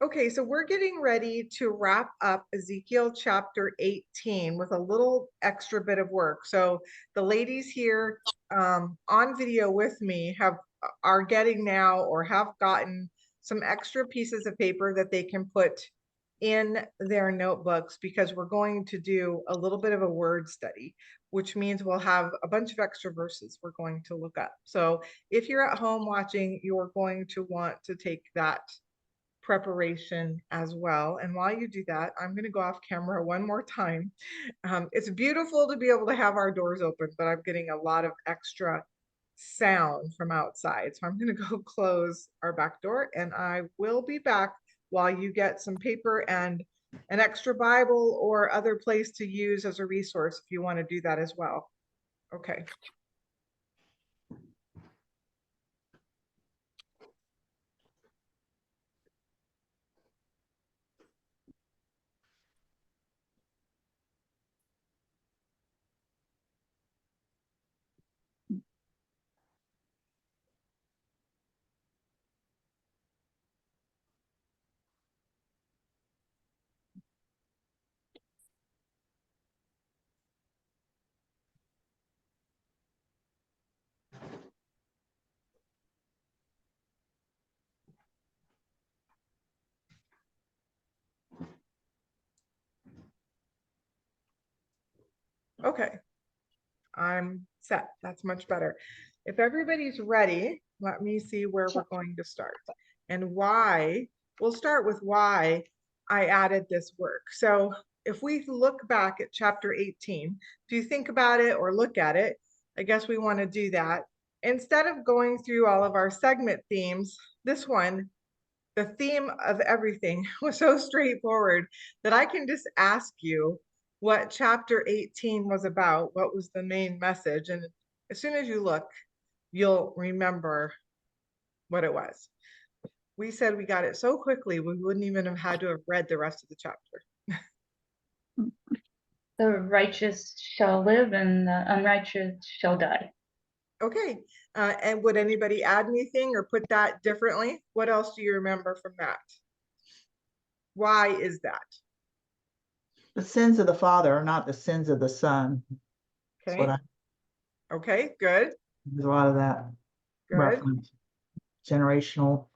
Okay, so we're getting ready to wrap up Ezekiel chapter 18 with a little extra bit of work. So the ladies here on video with me are getting now or have gotten some extra pieces of paper that they can put in their notebooks because we're going to do a little bit of a word study, which means we'll have a bunch of extra verses we're going to look up. So if you're at home watching, you're going to want to take that preparation as well. And while you do that, I'm going to go off camera one more time. It's beautiful to be able to have our doors open, but I'm getting a lot of extra sound from outside. So I'm going to go close our back door and I will be back while you get some paper and an extra Bible or other place to use as a resource if you want to do that as well. Okay. Okay. I'm set. That's much better. If everybody's ready, let me see where we're going to start and why. We'll start with why I added this work. So if we look back at chapter 18, if you think about it or look at it, I guess we want to do that. Instead of going through all of our segment themes, this one, the theme of everything was so straightforward that I can just ask you what chapter 18 was about, what was the main message. And as soon as you look, you'll remember what it was. We said we got it so quickly, we wouldn't even have had to have read the rest of the chapter. The righteous shall live and the unrighteous shall die. Okay. And would anybody add anything or put that differently? What else do you remember from that? Why is that? The sins of the father are not the sins of the son. Okay. Okay, good. There's a lot of that Good. reference. Generational.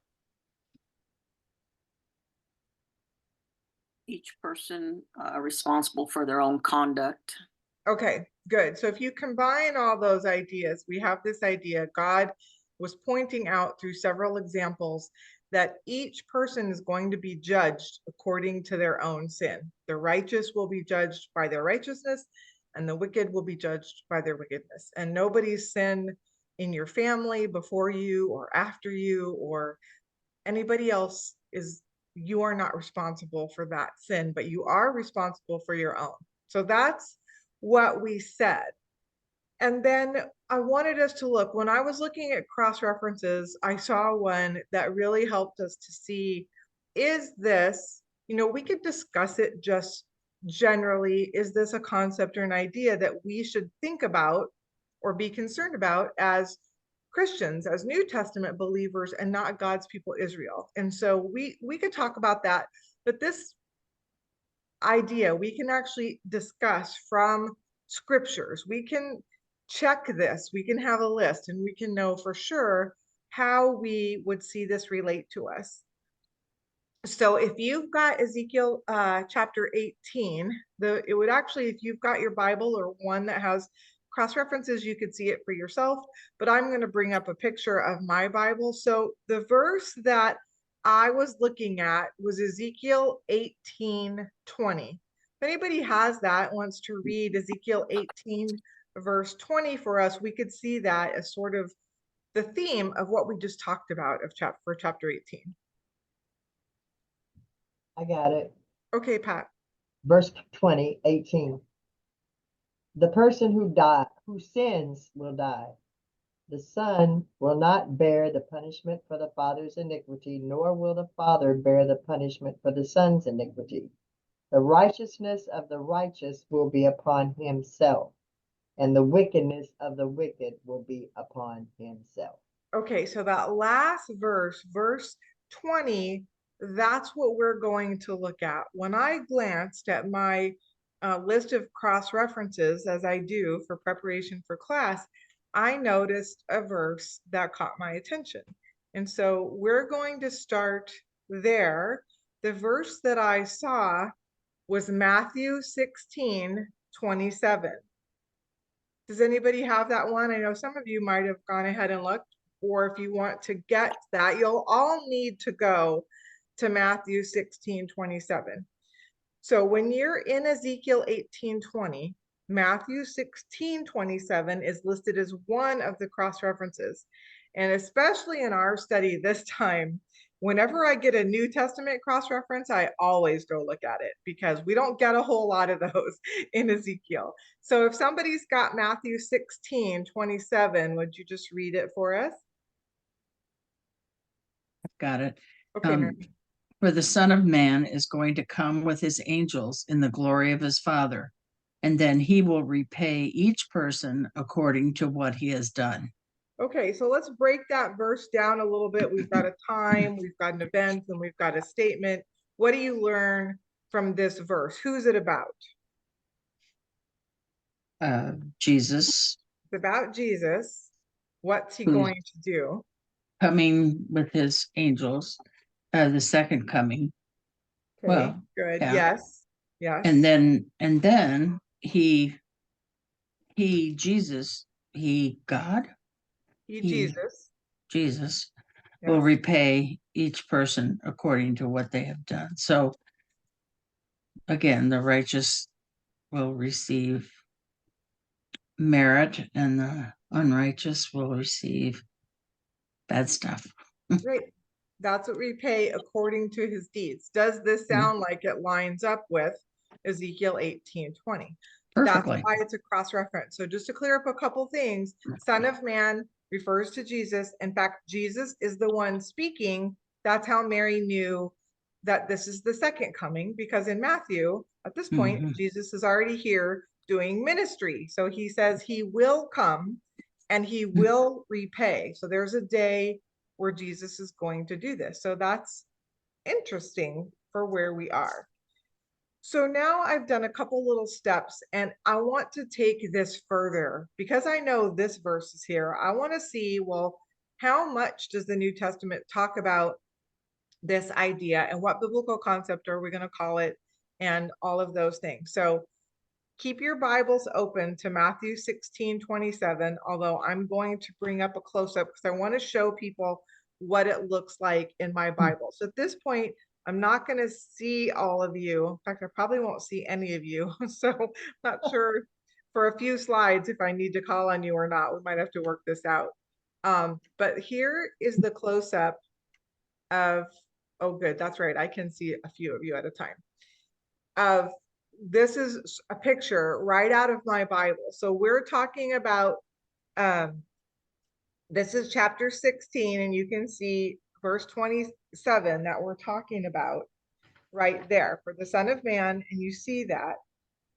Each person responsible for their own conduct. Okay, good. So if you combine all those ideas, we have this idea God was pointing out through several examples that each person is going to be judged according to their own sin. The righteous will be judged by their righteousness, and the wicked will be judged by their wickedness. And nobody's sin in your family before you or after you or anybody else you are not responsible for that sin, but you are responsible for your own. So that's what we said. And then I wanted us to look, when I was looking at cross references, I saw one that really helped us to see, is this, we could discuss it just generally, is this a concept or an idea that we should think about or be concerned about as Christians, as New Testament believers, and not God's people Israel? And so we could talk about that, but this idea we can actually discuss from scriptures. We can check this, we can have a list, and we can know for sure how we would see this relate to us. So if you've got Ezekiel chapter 18, it would actually, if you've got your Bible or one that has cross references, you could see it for yourself, but I'm going to bring up a picture of my Bible. So the verse that I was looking at was Ezekiel 18:20. If anybody has that, wants to read Ezekiel 18 verse 20 for us, we could see that as sort of the theme of what we just talked about for chapter 18. I got it. Okay, Pat. Verse 20, 18. The person who sins will die. The son will not bear the punishment for the father's iniquity, nor will the father bear the punishment for the son's iniquity. The righteousness of the righteous will be upon himself, and the wickedness of the wicked will be upon himself. Okay, so that last verse, verse 20, that's what we're going to look at. When I glanced at my list of cross references, as I do for preparation for class, I noticed a verse that caught my attention. And so we're going to start there. The verse that I saw was Matthew 16:27. Does anybody have that one? I know some of you might have gone ahead and looked, or if you want to get that, you'll all need to go to Matthew 16:27. So when you're in Ezekiel 18:20, Matthew 16:27 is listed as one of the cross references. And especially in our study this time, whenever I get a New Testament cross reference, I always go look at it because we don't get a whole lot of those in Ezekiel. So if somebody's got Matthew 16:27, would you just read it for us? Got it. Okay, Mary. For the Son of Man is going to come with his angels in the glory of his Father, and then he will repay each person according to what he has done. Okay, so let's break that verse down a little bit. We've got a time, we've got an event, and we've got a statement. What do you learn from this verse? Who's it about? Jesus It's about Jesus. What's he Who's- going to do? coming with his angels, the second coming. Okay, Well, good. yeah. Yes. Yes. And then Jesus, God, he- Jesus will Yes. repay each person according to what they have done. So again, the righteous will receive merit and the unrighteous will receive bad stuff. Great. That's what we pay according to his deeds. Does this sound like it lines up with Ezekiel 18:20? Perfectly. That's why it's a cross reference. So just to clear up a couple things, Son of Man refers to Jesus. In fact, Jesus is the one speaking. That's how Mary knew that this is the second coming, because in Matthew, at this point, Mhm. Jesus is already here doing ministry. So he says he will come and he will repay. So there's a day where Jesus is going to do this. So that's interesting for where we are. So now I've done a couple little steps and I want to take this further because I know this verse is here. I want to see, well, how much does the New Testament talk about this idea and what biblical concept are we going to call it and all of those things. So keep your Bibles open to Matthew 16:27, although I'm going to bring up a close-up because I want to show people what it looks like in my Bible. So at this point, I'm not going to see all of you. In fact, I probably won't see any of you. So I'm not sure for a few slides if I need to call on you or not. We might have to work this out. But here is the close-up of, oh good, that's right. I can see a few of you at a time. This is a picture right out of my Bible. So we're talking about, this is chapter 16, and you can see verse 27 that we're talking about right there for the Son of Man, and you see that.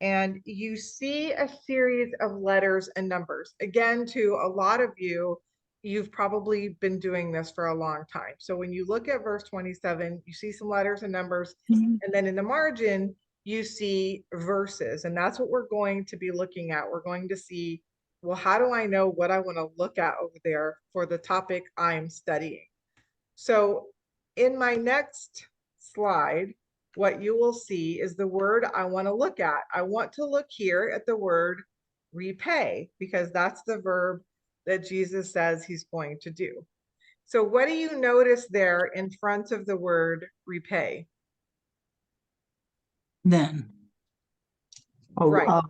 And you see a series of letters and numbers. Again, to a lot of you, you've probably been doing this for a long time. So when you look at verse 27, you see some letters and numbers, and then in the margin, you see verses, and that's what we're going to be looking at. We're going to see, well, how do I know what I want to look at over there for the topic I'm studying? So in my next slide, what you will see is the word I want to look at. I want to look here at the word repay, because that's the verb that Jesus says he's going to do. So what do you notice there in front of the word repay? Then Right.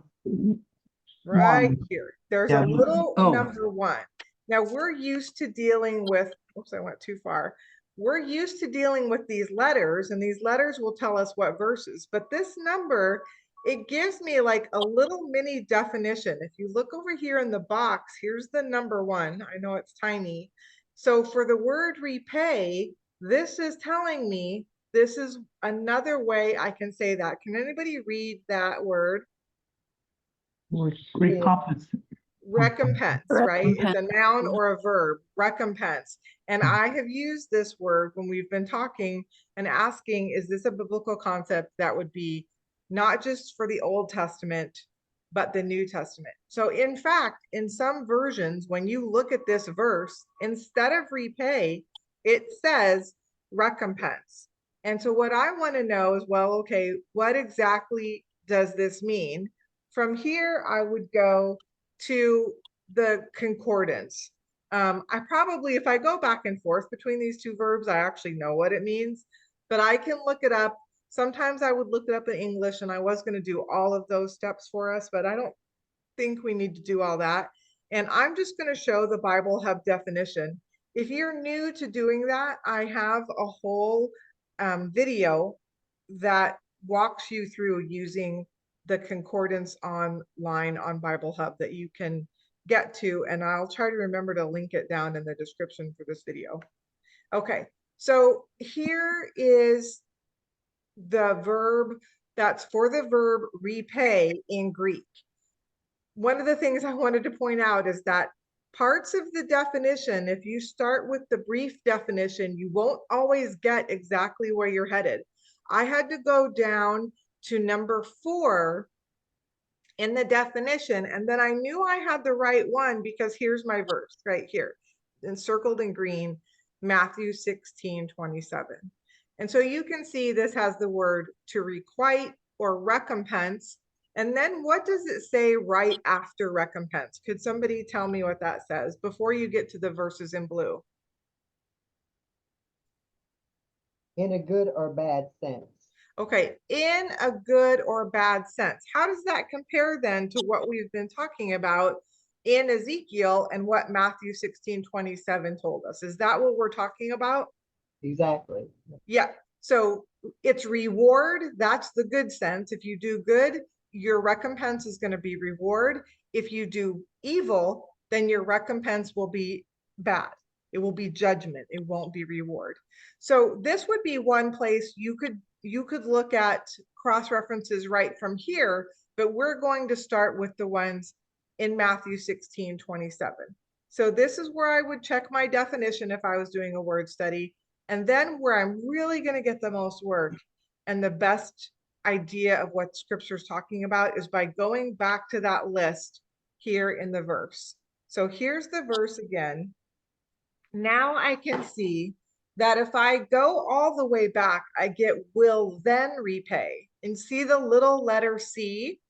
Right one. here. There's Yeah. a little Oh. number one. Now we're used to dealing with, oops, I went too far. We're used to dealing with these letters, and these letters will tell us what verses, but this number, it gives me like a little mini definition. If you look over here in the box, here's the number one. I know it's tiny. So for the word repay, this is telling me this is another way I can say that. Can anybody read that word? Recompense. recompense, right? It's a Recompense. noun or a verb, recompense. And I have used this word when we've been talking and asking, is this a biblical concept that would be not just for the Old Testament, but the New Testament? So in fact, in some versions, when you look at this verse, instead of repay, it says recompense. And so what I want to know is, well, okay, what exactly does this mean? From here, I would go to the concordance. I probably, if I go back and forth between these two verbs, I actually know what it means, but I can look it up. Sometimes I would look it up in English, and I was going to do all of those steps for us, but I don't think we need to do all that. And I'm just going to show the Bible Hub definition. If you're new to doing that, I have a whole video that walks you through using the concordance online on Bible Hub that you can get to, and I'll try to remember to link it down in the description for this video. Okay, so here is the verb that's for the verb repay in Greek. One of the things I wanted to point out is that parts of the definition, if you start with the brief definition, you won't always get exactly where you're headed. I had to go down to number 4 in the definition, and then I knew I had the right one because here's my verse right here, encircled in green, Matthew 16:27. And so you can see this has the word to requite or recompense. And then what does it say right after recompense? Could somebody tell me what that says before you get to the verses in blue? In a good or bad sense. Okay, in a good or bad sense. How does that compare then to what we've been talking about in Ezekiel and what Matthew 16:27 told us? Is that what we're talking about? Exactly. Yeah, so it's reward, that's the good sense. If you do good, your recompense is going to be reward. If you do evil, then your recompense will be bad. It will be judgment. It won't be reward. So this would be one place you could look at cross references right from here, but we're going to start with the ones in Matthew 16:27. So this is where I would check my definition if I was doing a word study. And then where I'm really going to get the most work and the best idea of what scripture is talking about is by going back to that list here in the verse. So here's the verse again. Now I can see that if I go all the way back, I get will then repay. And see the little letter C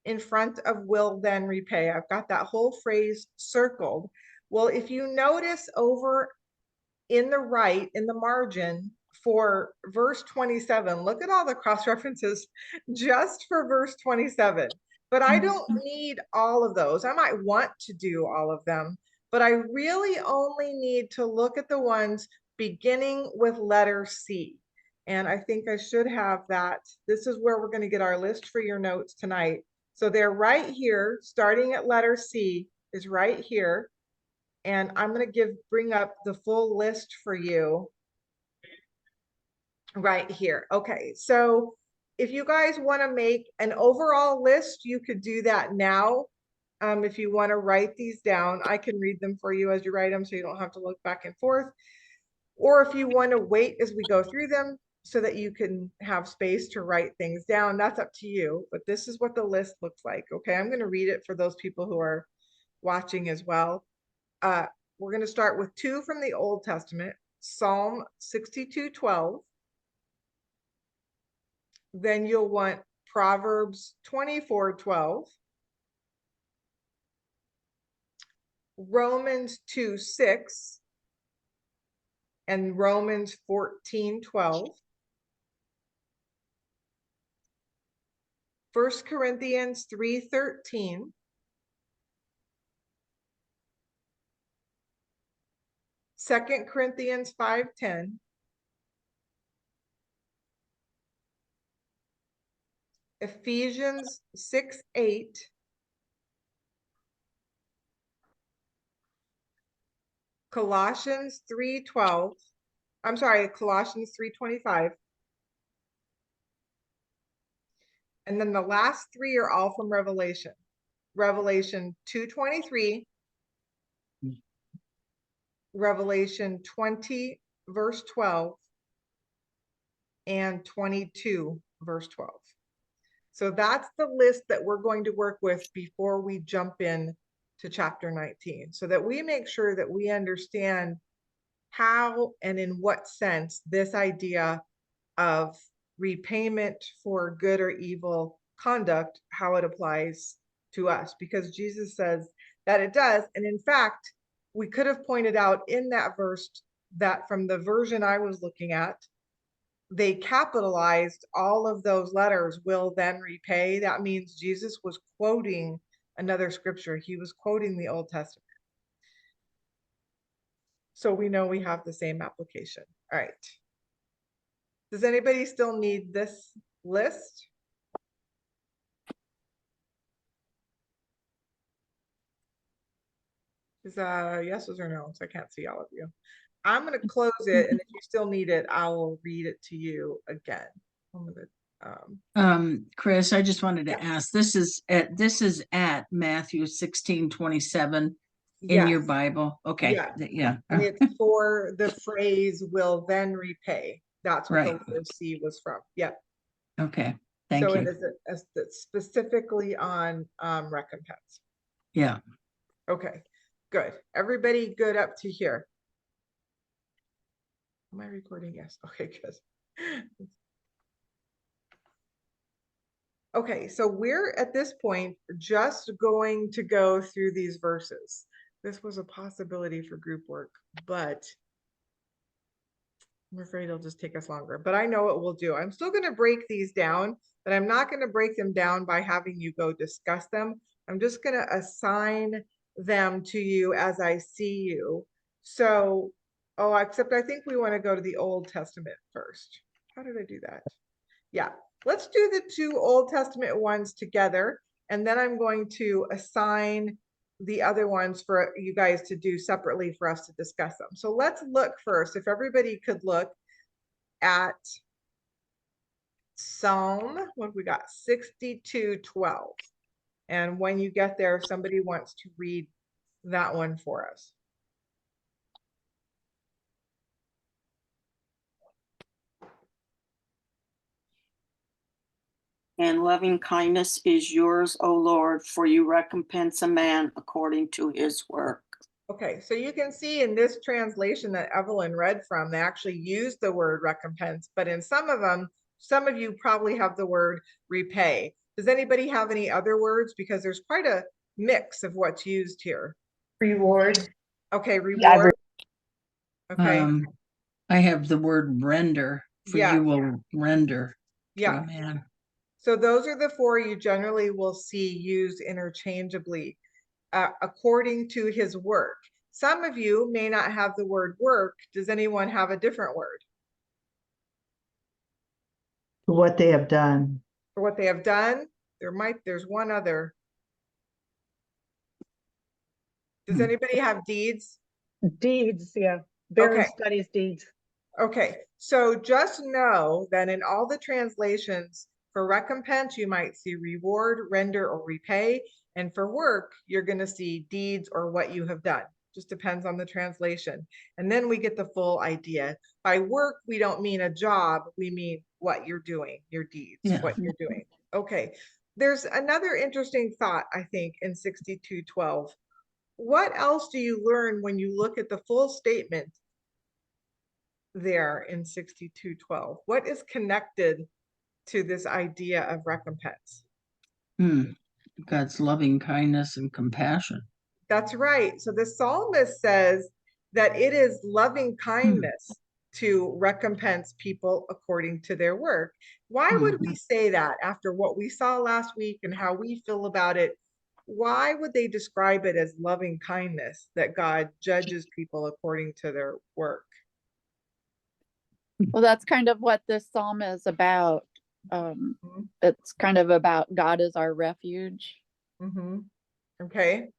in front of will then repay. I've got that whole phrase circled. Well, if you notice over in the right, in the margin for verse 27, look at all the cross references just for verse 27. But I don't need all of those. I might want to do all of them, but I really only need to look at the ones beginning with letter C. And I think I should have that. This is where we're going to get our list for your notes tonight. So they're right here, starting at letter C is right here. And I'm going to bring up the full list for you right here. Okay, so if you guys want to make an overall list, you could do that now. If you want to write these down, I can read them for you as you write them so you don't have to look back and forth. Or if you want to wait as we go through them so that you can have space to write things down, that's up to you. But this is what the list looks like. Okay, I'm going to read it for those people who are watching as well. We're going to start with 2 from the Old Testament, Psalm 62:12. Then you'll want Proverbs 24:12, Romans 2:6, and Romans 14:12. 1 Corinthians 3:13. 2 Corinthians 5:10. Ephesians 6:8. Colossians 3:12. I'm sorry, Colossians 3:25. And then the last 3 are all from Revelation. Revelation 2:23, Revelation 20, verse 12, and 22, verse 12. So that's the list that we're going to work with before we jump in to chapter 19, so that we make sure that we understand how and in what sense this idea of repayment for good or evil conduct, how it applies to us, because Jesus says that it does. And in fact, we could have pointed out in that verse that from the version I was looking at, they capitalized all of those letters, will then repay. That means Jesus was quoting another scripture. He was quoting the Old Testament. So we know we have the same application. All right. Does anybody still need this list? Is yeses or no's? I can't see all of you. I'm going to close it, and if you still need it, I will read it to you again. I'm gonna, Chris, I just wanted to Yeah. ask, this is at Matthew 16:27 in your yes, Bible. Okay. Yeah. Yeah. and it's for the phrase "will then repay." That's what the Right. letter C was from. Yep. Okay. Thank So you. it is specifically on recompense. Yeah. Okay, good. Everybody good up to here? Am I recording? Yes. Okay, good. Okay, so we're at this point just going to go through these verses. This was a possibility for group work, but I'm afraid it'll just take us longer, but I know what we'll do. I'm still going to break these down, but I'm not going to break them down by having you go discuss them. I'm just going to assign them to you as I see you. So, oh, except I think we want to go to the Old Testament first. How did I do that? Yeah, let's do the two Old Testament ones together, and then I'm going to assign the other ones for you guys to do separately for us to discuss them. So let's look first, if everybody could look at Psalm, what have we got? 62:12. And when you get there, if somebody wants to read that one for us. And loving kindness is yours, O Lord, for you recompense a man according to his work. Okay, so you can see in this translation that Evelyn read from, they actually use the word recompense, but in some of them, some of you probably have the word repay. Does anybody have any other words? Because there's quite a mix of what's used here. Reward. Okay, reward. Okay, I have the word render, for Yeah. you will render to yeah. a man. So those are the four you generally will see used interchangeably according to his work. Some of you may not have the word work. Does anyone have a different word? What they have done. For what they have done? There's one other. Does anybody have deeds? Deeds, yeah. Barron Okay. studies deeds. Okay, so just know that in all the translations for recompense, you might see reward, render, or repay. And for work, you're going to see deeds or what you have done. Just depends on the translation. And then we get the full idea. By work, we don't mean a job. We mean what you're doing, your deeds, Yeah. what you're doing. Okay, there's another interesting thought, I think, in 62:12. What else do you learn when you look at the full statement there in 62:12? What is connected to this idea of recompense? God's loving kindness and compassion. That's right. So the psalmist says that it is loving kindness to recompense people according to their work. Why would we say that after what we saw last week and how we feel about it? Why would they describe it as loving kindness, that God judges people according to their work? Well, that's kind of what this psalm is about. It's kind of about God is our refuge. Okay.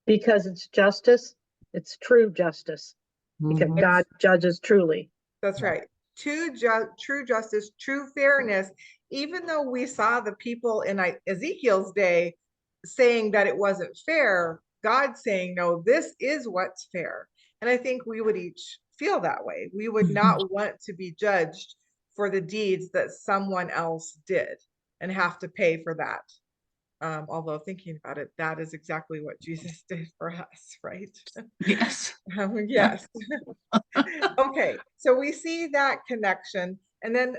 Because it's justice, it's true justice. Because Mhm. God judges truly. That's right. true justice, true fairness, even though we saw the people in Ezekiel's day saying that it wasn't fair, God saying, no, this is what's fair. And I think we would each feel that way. We would not want to be judged for the deeds that someone else did and have to pay for that. Although thinking about it, that is exactly what Jesus did for us, right? Yes. Yes. Okay, so we see that connection. And then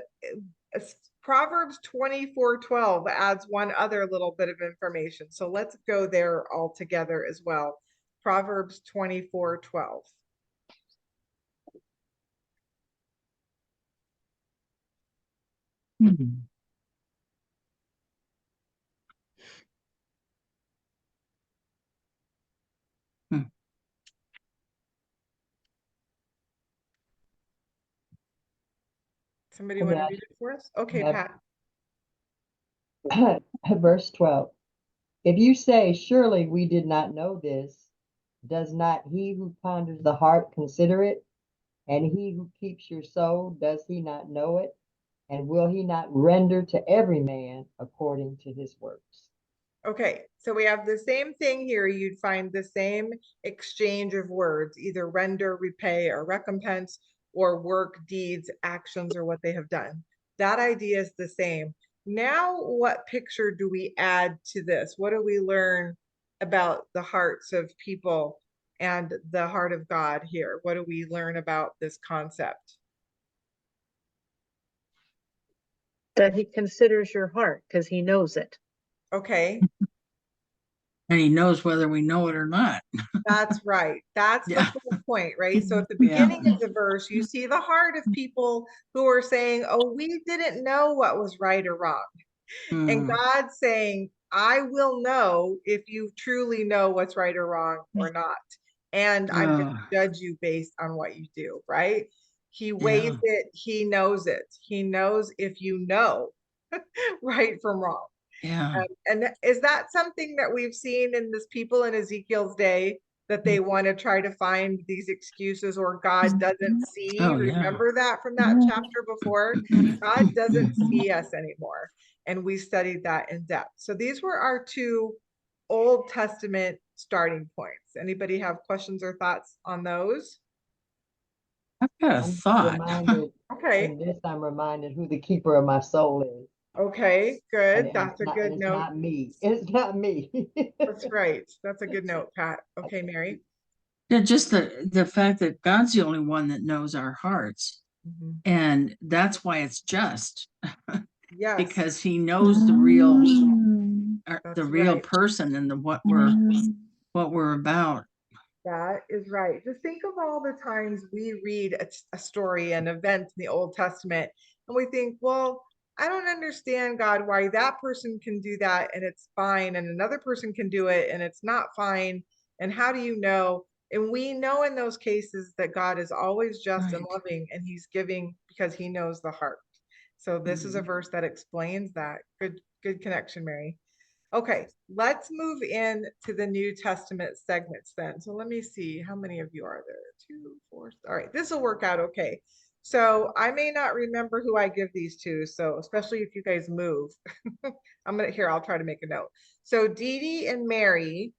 Proverbs 24:12 adds one other little bit of information. So let's go there all together as well. Proverbs 24:12. Hmm. Hmm. Somebody want to read it for us? Okay, Pat. Verse 12. If you say, surely we did not know this, does not he who ponders the heart consider it? And he who keeps your soul, does he not know it? And will he not render to every man according to his works? Okay, so we have the same thing here. You'd find the same exchange of words, either render, repay, or recompense, or work, deeds, actions, or what they have done. That idea is the same. Now, what picture do we add to this? What do we learn about the hearts of people and the heart of God here? What do we learn about this concept? That he considers your heart because he knows it. Okay, And he knows whether we know it or not. that's right. That's the Yeah. whole point, right? So at the Yeah. beginning of the verse, you see the heart of people who are saying, oh, we didn't know what was right or wrong. And Hmm. God's saying, I will know if you truly know what's right or wrong or not. And I'm going Oh, to judge you based on what you do, right? He weighs yeah. it, he knows it. He knows if you know right from wrong. Yeah. And is that something that we've seen in this people in Ezekiel's day, that they want to try to find these excuses, or God doesn't see? Oh, yeah. Remember that from that chapter before? God doesn't see us anymore. And we studied that in depth. So these were our two Old Testament starting points. Anybody have questions or thoughts on those? I've got a I'm thought. reminded, Okay. in this, I'm reminded who the keeper of my soul is. Okay, good. And That's a good it's note. not me. It's not me. That's right. That's a good note, Pat. Okay, Mary. Yeah, just the fact that God's the only one that knows our hearts. Mhm. And that's why it's just, Yes. because he knows the real That's real right. person and what we're about. That is right. Just think of all the times we read a story, an event in the Old Testament, and we think, well, I don't understand, God, why that person can do that and it's fine, and another person can do it and it's not fine. And how do you know? And we know in those cases that God is always just and Right. loving, and he's giving because he knows the heart. So this is a Mhm. verse that explains that. Good connection, Mary. Okay, let's move in to the New Testament segments then. So let me see, how many of you are there? 2, 4. All right, this will work out okay. So I may not remember who I give these to, so especially if you guys move. I'll try to make a note. So Dee Dee and Mary,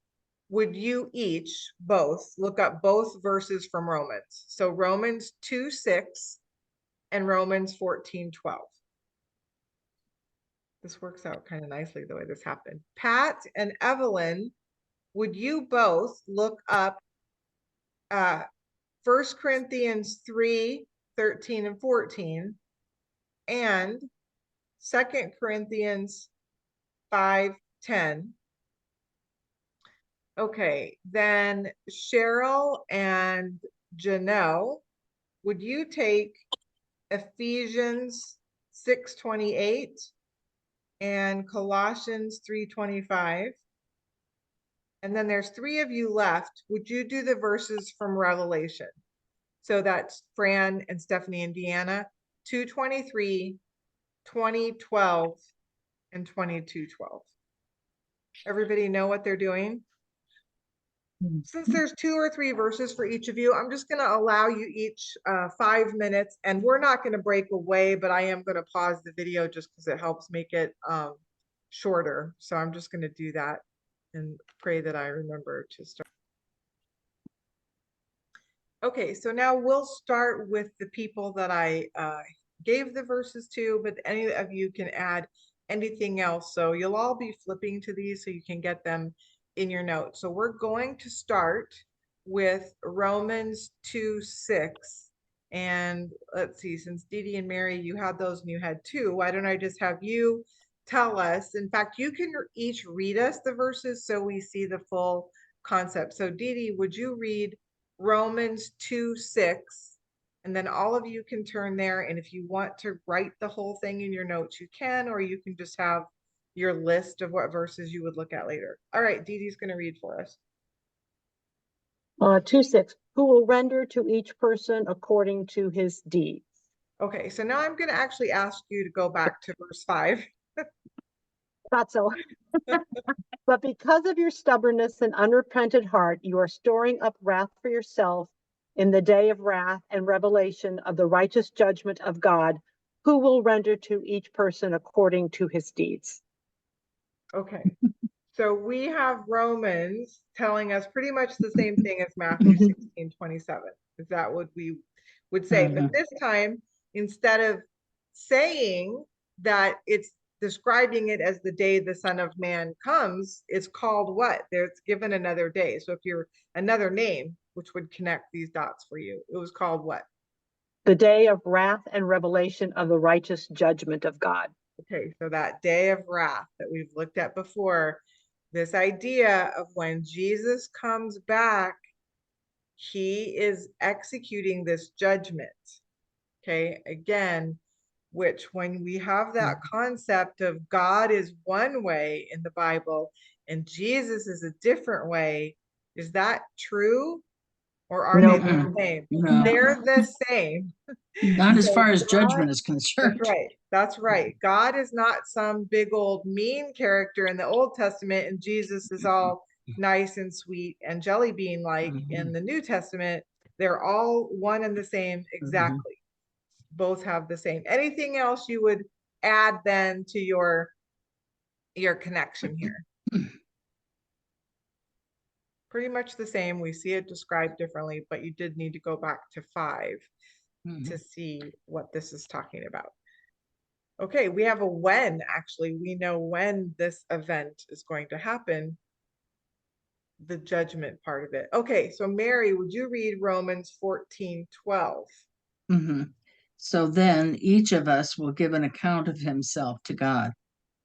would you each both look up both verses from Romans? So Romans 2:6 and Romans 14:12. This works out kind of nicely the way this happened. Pat and Evelyn, would you both look up 1 Corinthians 3:13 and 14 and 2 Corinthians 5:10? Okay, then Cheryl and Janelle, would you take Ephesians 6:28 and Colossians 3:25? And then there's 3 of you left. Would you do the verses from Revelation? So that's Fran and Stephanie and Deanna, 2:23, 20:12, and 22:12. Everybody know what they're doing? Since there's 2 or 3 verses for each of you, I'm just gonna allow you each 5 minutes, and we're not gonna break away, but I am gonna pause the video just because it helps make it shorter. So I'm just gonna do that and pray that I remember to start. Okay, so now we'll start with the people that I gave the verses to, but any of you can add anything else. So you'll all be flipping to these so you can get them in your notes. So we're going to start with Romans 2:6. And let's see, since Dee Dee and Mary, you had those and you had 2, why don't I just have you tell us? In fact, you can each read us the verses so we see the full concept. So Dee Dee, would you read Romans 2:6, and then all of you can turn there. And if you want to write the whole thing in your notes, you can, or you can just have your list of what verses you would look at later. All right, Dee Dee's going to read for us. 2:6, who will render to each person according to his deeds. Okay, so now I'm going to actually ask you to go back to verse 5. Thought so. But because of your stubbornness and unrepented heart, you are storing up wrath for yourself in the day of wrath and revelation of the righteous judgment of God, who will render to each person according to his deeds. Okay, so we have Romans telling us pretty much the same thing as Matthew 16:27. Is that what we would say? But this time, instead of saying that it's describing it as the day the Son of Man comes, it's called what? There's given another day. So if you're another name, which would connect these dots for you, it was called what? The day of wrath and revelation of the righteous judgment of God. Okay, so that day of wrath that we've looked at before, this idea of when Jesus comes back, he is executing this judgment. Okay, again, which when we have that concept of God is one way in the Bible and Jesus is a different way, is that true? Or are they the same? No. They're the same. Not as So far as God- judgment is That's concerned. right. That's right. God is not some big old mean character in the Old Testament, and Jesus is all nice and sweet and jelly bean like in the New Testament. They're all one and the same exactly. Both have the same. Anything else you would add then to your connection here? Pretty much the same. We see it described differently, but you did need to go back to 5 to see what this is talking about. Okay, we have a when, actually. We know when this event is going to happen, the judgment part of it. Okay, so Mary, would you read Romans 14:12? So then each of us will give an account of himself to God.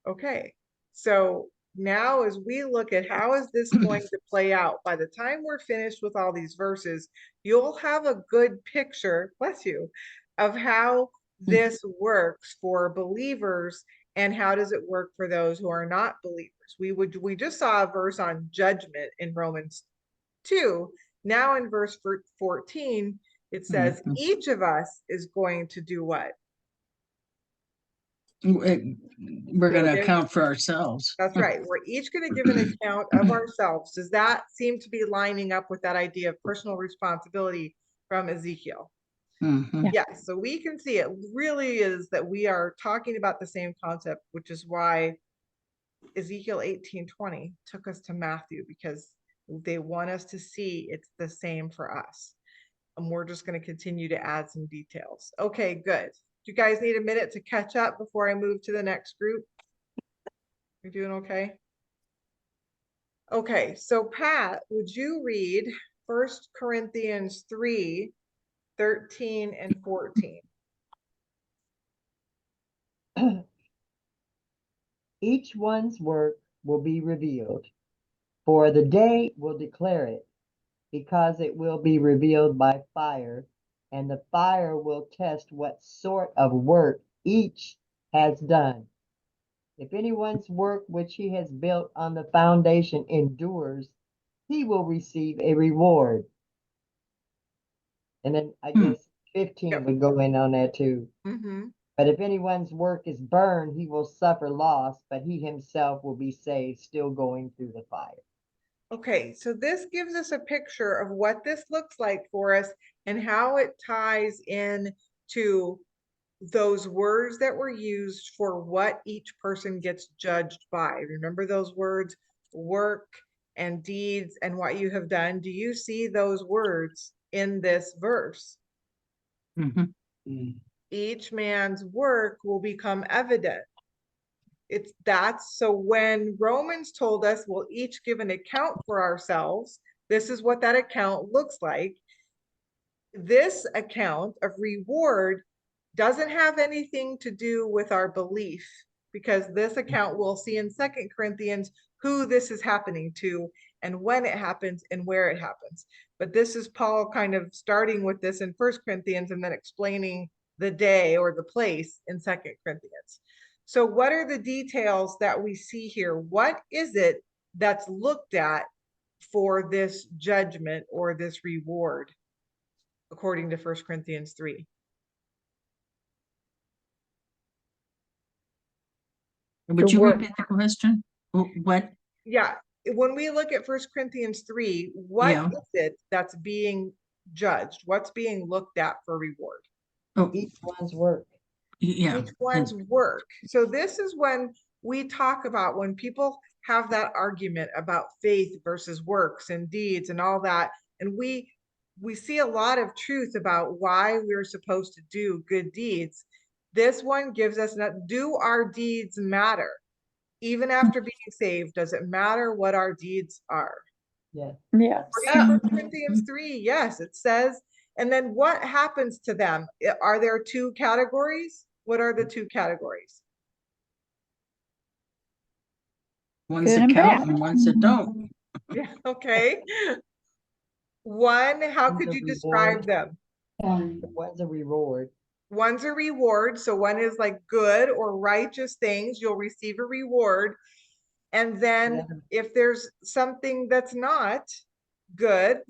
Okay, so now as we look at how is this going to play out, by the time we're finished with all these verses, you'll have a good picture, bless you, of how this works for believers and how does it work for those who are not believers. We just saw a verse on judgment in Romans 2. Now in verse 14, it says each of us is going to do what? We're going to account for ourselves. That's right. We're each going to give an account of ourselves. Does that seem to be lining up with that idea of personal responsibility from Ezekiel? Yes. So we can see it really is that we are talking about the same concept, which is why Ezekiel 18:20 took us to Matthew, because they want us to see it's the same for us. And we're just going to continue to add some details. Okay, good. Do you guys need a minute to catch up before I move to the next group? You doing okay? Okay, so Pat, would you read 1 Corinthians 3:13 and 14? Each one's work will be revealed, for the day will declare it, because it will be revealed by fire, and the fire will test what sort of work each has done. If anyone's work which he has built on the foundation endures, he will receive a reward. And then I guess 15 would go in on that too. But if anyone's work is burned, he will suffer loss, but he himself will be saved, still going through the fire. Okay, so this gives us a picture of what this looks like for us and how it ties in to those words that were used for what each person gets judged by. Remember those words, work and deeds and what you have done? Do you see those words in this verse? Mhm. Each man's work will become evident. That's so when Romans told us we'll each give an account for ourselves, this is what that account looks like. This account of reward doesn't have anything to do with our belief, because this account we'll see in 2 Corinthians who this is happening to and when it happens and where it happens. But this is Paul kind of starting with this in 1 Corinthians and then explaining the day or the place in 2 Corinthians. So what are the details that we see here? What is it that's looked at for this judgment or this reward according to 1 Corinthians 3? Would The you work. repeat the question? What? Yeah, when we look at 1 Corinthians 3, what Yeah. is it that's being judged? What's being looked at for reward? Oh, Each one's work. yeah. Each one's work. So this is when we talk about when people have that argument about faith versus works and deeds and all that, and we see a lot of truth about why we're supposed to do good deeds. This one gives us that, do our deeds matter? Even after being saved, does it matter what our deeds are? Yeah. Yes. Yeah, 1 Corinthians 3, yes, it says. And then what happens to them? Are there two categories? What are the two categories? Ones Good that and count bad. and ones that don't. Yeah, okay. One, how One's could a you reward. describe them? One's a reward. One's a reward. So one is like good or righteous things, you'll receive a reward. And then Yeah. if there's something that's not good,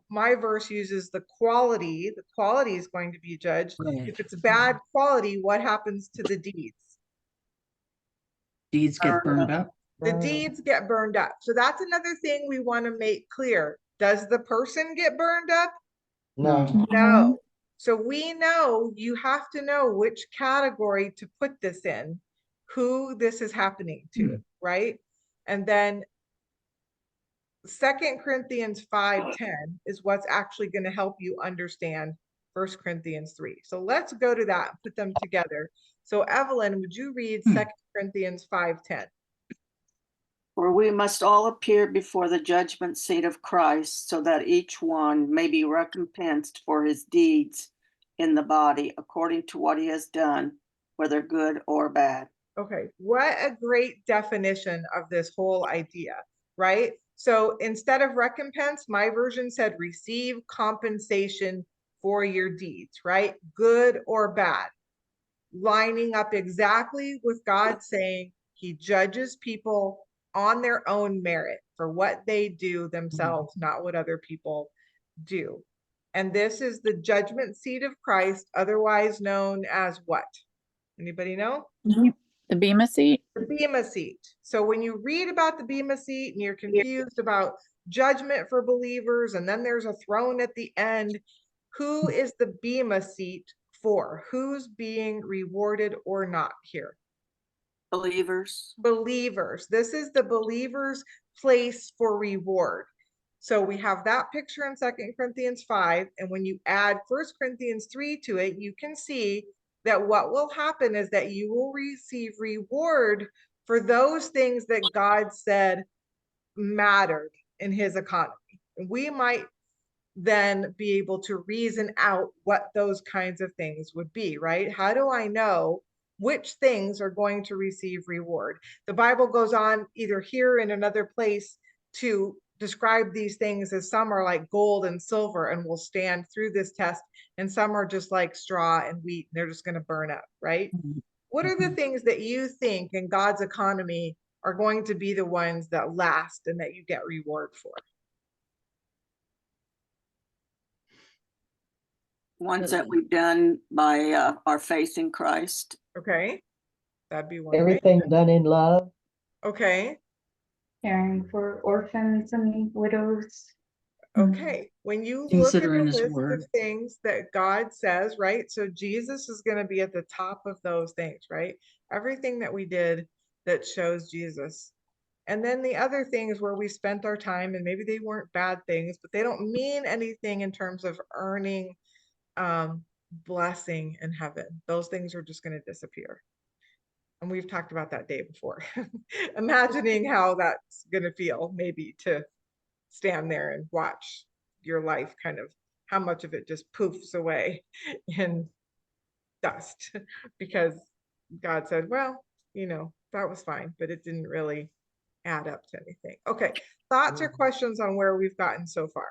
my verse uses the quality is going to be judged. Right. If it's bad quality, what happens to the deeds? Deeds get burned up. The Burn. deeds get burned up. So that's another thing we want to make clear. Does the person get burned up? No. No. So we know you have to know which category to put this in, who this is happening to, right? And then 2 Corinthians 5:10 is what's actually going to help you understand 1 Corinthians 3. So let's go to that and put them together. So Evelyn, would you read 2 Corinthians 5:10? For we must all appear before the judgment seat of Christ, so that each one may be recompensed for his deeds in the body, according to what he has done, whether good or bad. Okay, what a great definition of this whole idea, right? So instead of recompense, my version said receive compensation for your deeds, right? Good or bad. Lining up exactly with God saying he judges people on their own merit for what they do themselves, not what other people do. And this is the judgment seat of Christ, otherwise known as what? Anybody know? The Bema seat. The Bema seat. So when you read about the Bema seat and you're confused about judgment for believers, and then there's a throne at the end, who is the Bema seat for? Who's being rewarded or not here? Believers. Believers. This is the believers' place for reward. So we have that picture in 2 Corinthians 5. And when you add 1 Corinthians 3 to it, you can see that what will happen is that you will receive reward for those things that God said mattered in his economy. And we might then be able to reason out what those kinds of things would be, right? How do I know which things are going to receive reward? The Bible goes on either here or in another place to describe these things as some are like gold and silver and will stand through this test, and some are just like straw and wheat, and they're just going to burn up, right? What are the things that you think in God's economy are going to be the ones that last and that you get reward for? Ones that we've done by our faith in Christ. Okay, that'd be one way. Everything done in love. Okay, caring for orphans and widows. Okay, when you look at Considering the his list word. of things that God says, right? So Jesus is going to be at the top of those things, right? Everything that we did that shows Jesus. And then the other things where we spent our time, and maybe they weren't bad things, but they don't mean anything in terms of earning blessing in heaven. Those things are just going to disappear. And we've talked about that day before. Imagining how that's going to feel, maybe, to stand there and watch your life kind of, how much of it just poofs away in dust because God said, well, that was fine, but it didn't really add up to anything. Okay, thoughts or questions on where we've gotten so far?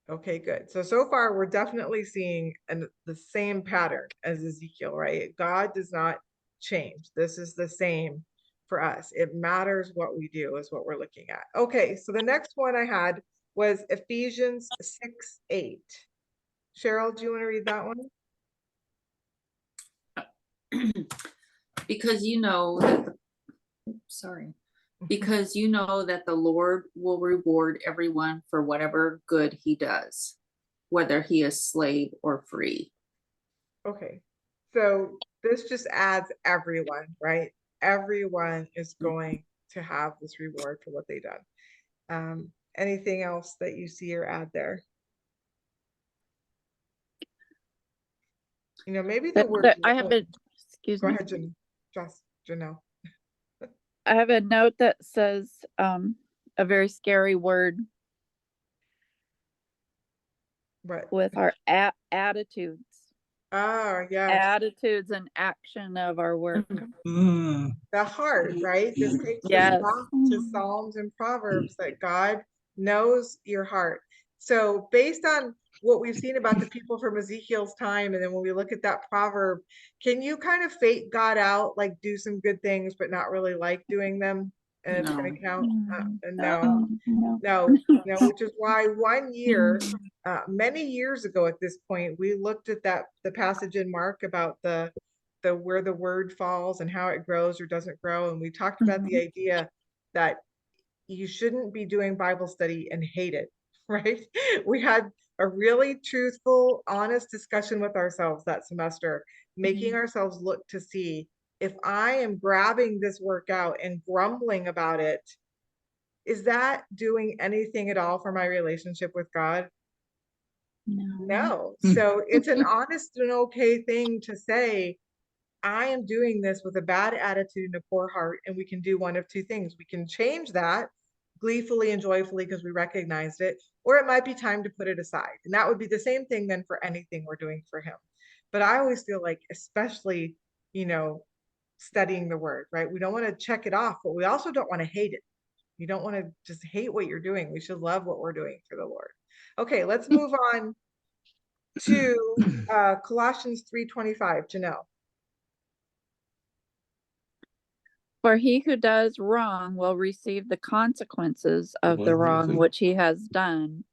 Okay, good. So far we're definitely seeing the same pattern as Ezekiel, right? God does not change. This is the same for us. It matters what we do is what we're looking at. Okay, so the next one I had was Ephesians 6:8. Cheryl, do you want to read that one? Because you know that because you know that the Lord will reward everyone for whatever good he does, whether he is slave or free. Okay, so this just adds everyone, right? Everyone is going to have this reward for what they've done. Anything else that you see or add there? Maybe the word. I have a, excuse Go me. ahead, Janelle. I have a note that says a very scary word What? with our attitudes. Oh, yes. Attitudes and action of our work. Mm. The heart, right? This takes us Yes. back to Psalms and Proverbs that God knows your heart. So based on what we've seen about the people from Ezekiel's time, and then when we look at that proverb, can you kind of fake God out, like do some good things, but not really like doing them? And it's going to count? No. No, which is why one year, many years ago at this point, we looked at the passage in Mark about the where the word falls and how it grows or doesn't grow. And we talked about the idea that you shouldn't be doing Bible study and hate it, right? We had a really truthful, honest discussion with ourselves that semester, making ourselves look to see if I am grabbing this workout and grumbling about it, is that doing anything at all for my relationship with God? No. So it's an honest and okay thing to say, I am doing this with a bad attitude and a poor heart, and we can do one of two things. We can change that gleefully and joyfully because we recognized it, or it might be time to put it aside. And that would be the same thing then for anything we're doing for him. But I always feel like, especially, studying the word, right? We don't want to check it off, but we also don't want to hate it. You don't want to just hate what you're doing. We should love what we're doing for the Lord. Okay, let's move on to Colossians 3:25. Janelle. For he who does wrong will receive the consequences of the wrong which he has done,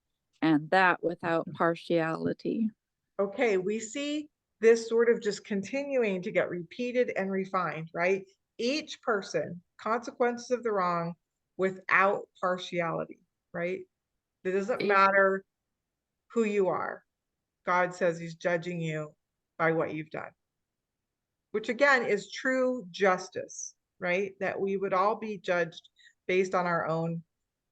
and that without partiality. Okay, we see this sort of just continuing to get repeated and refined, right? Each person, consequences of the wrong without partiality, right? It doesn't matter who you are. God says he's judging you by what you've done, which again is true justice, right? That we would all be judged based on our own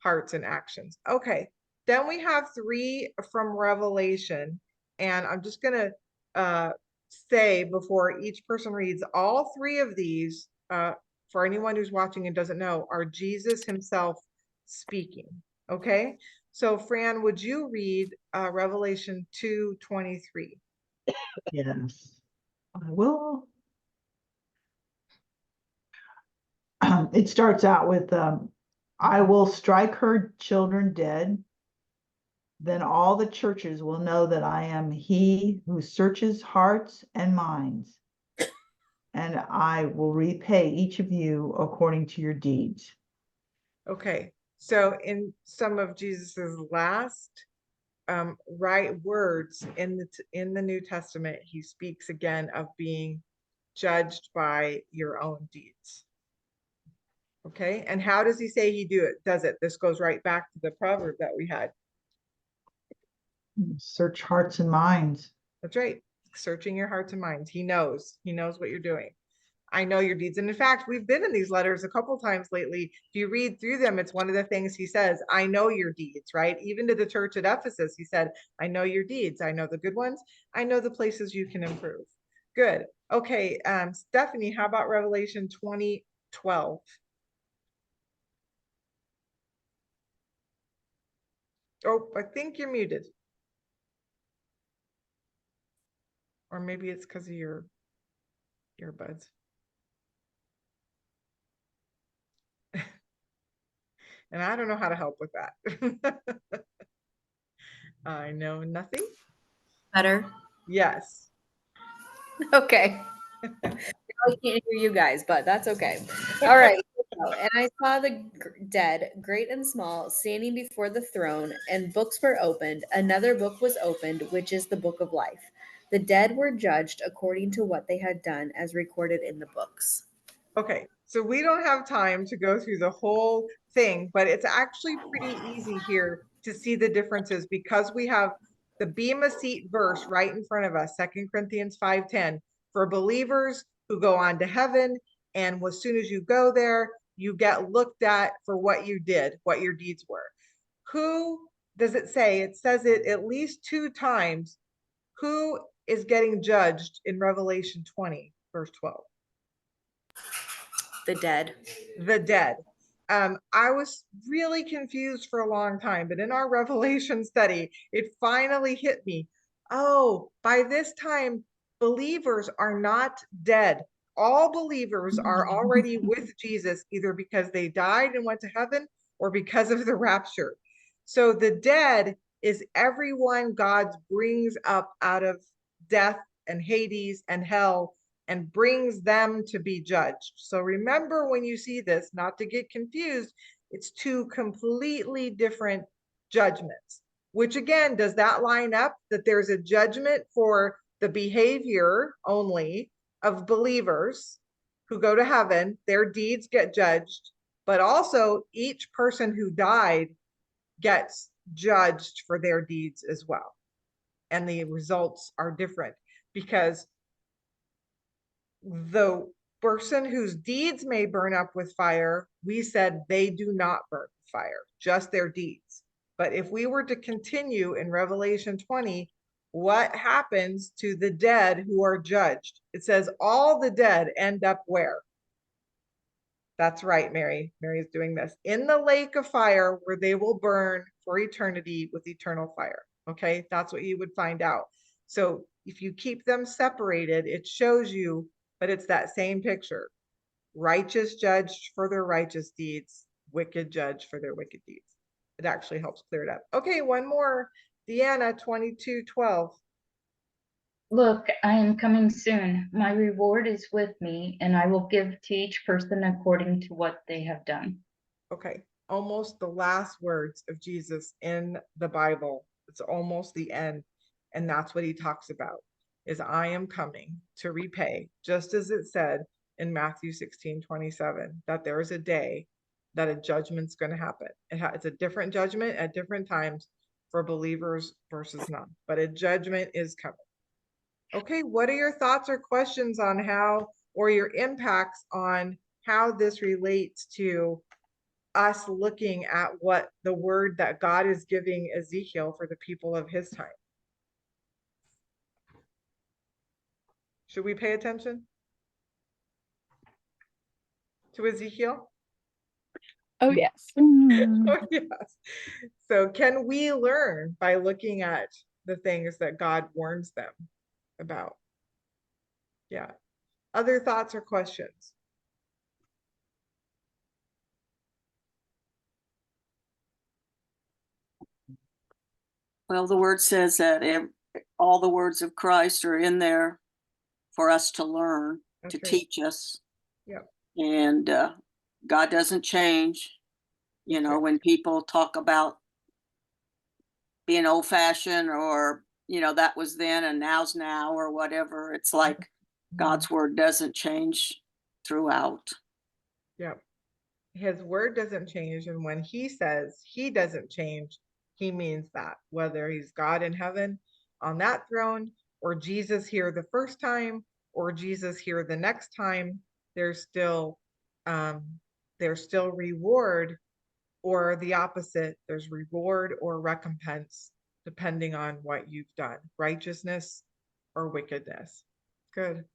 hearts and actions. Okay, then we have 3 from Revelation, and I'm just going to say before each person reads, all 3 of these, for anyone who's watching and doesn't know, are Jesus himself speaking. Okay, so Fran, would you read Revelation 2:23? Yes, I will. It starts out with, I will strike her children dead. Then all the churches will know that I am he who searches hearts and minds. And I will repay each of you according to your deeds. Okay, so in some of Jesus's last right words in the New Testament, he speaks again of being judged by your own deeds. Okay, and how does he say he does it? This goes right back to the proverb that we had. Search hearts and minds. That's right. Searching your hearts and minds. He knows what you're doing. I know your deeds. And in fact, we've been in these letters a couple times lately. If you read through them, it's one of the things he says, I know your deeds, right? Even to the church at Ephesus, he said, I know your deeds. I know the good ones. I know the places you can improve. Good. Okay. Stephanie, how about Revelation 20:12? Oh, I think you're muted. Or maybe it's because of your earbuds. And I don't know how to help with that. I know nothing. Better. Yes. Okay. I can't hear you guys, but that's okay. All right. And I saw the dead, great and small, standing before the throne, and books were opened. Another book was opened, which is the book of life. The dead were judged according to what they had done, as recorded in the books. Okay, so we don't have time to go through the whole thing, but it's actually pretty easy here to see the differences because we have the Bema Seat verse right in front of us, 2 Corinthians 5:10, for believers who go on to heaven. And as soon as you go there, you get looked at for what you did, what your deeds were. Who does it say? It says it at least 2 times. Who is getting judged in Revelation 20, verse 12? The dead. The dead. I was really confused for a long time, but in our Revelation study, it finally hit me. Oh, by this time, believers are not dead. All believers are already with Jesus, either because they died and went to heaven or because of the rapture. So the dead is everyone God brings up out of death and Hades and hell and brings them to be judged. So remember when you see this, not to get confused, it's 2 completely different judgments, which again, does that line up that there's a judgment for the behavior only of believers who go to heaven, their deeds get judged, but also each person who died gets judged for their deeds as well. And the results are different because the person whose deeds may burn up with fire, we said they do not burn with fire, just their deeds. But if we were to continue in Revelation 20, what happens to the dead who are judged? It says all the dead end up where? That's right, Mary. Mary is doing this. In the lake of fire where they will burn for eternity with eternal fire. Okay, that's what you would find out. So if you keep them separated, it shows you, but it's that same picture. Righteous judged for their righteous deeds, wicked judged for their wicked deeds. It actually helps clear it up. Okay, one more. Deanna, 22:12. Look, I am coming soon. My reward is with me, and I will give to each person according to what they have done. Okay, almost the last words of Jesus in the Bible. It's almost the end. And that's what he talks about is I am coming to repay, just as it said in Matthew 16:27, that there is a day that a judgment's going to happen. It's a different judgment at different times for believers versus none, but a judgment is coming. Okay, what are your thoughts or questions on how, or your impacts on how this relates to us looking at what the word that God is giving Ezekiel for the people of his time? Should we pay attention to Ezekiel? Oh, yes. Oh, yes. So can we learn by looking at the things that God warns them about? Yeah. Other thoughts or questions? Well, the word says that all the words of Christ are in there for us to learn, to That's right. teach us. Yep. And God doesn't change. You That's know, right. when people talk about being old fashioned or, you know, that was then and now's now or whatever, it's like God's word doesn't change throughout. Yep. His word doesn't change. And when he says he doesn't change, he means that, whether he's God in heaven on that throne, or Jesus here the first time, or Jesus here the next time, there's still reward, or the opposite, there's reward or recompense, depending on what you've done, righteousness or wickedness. Good.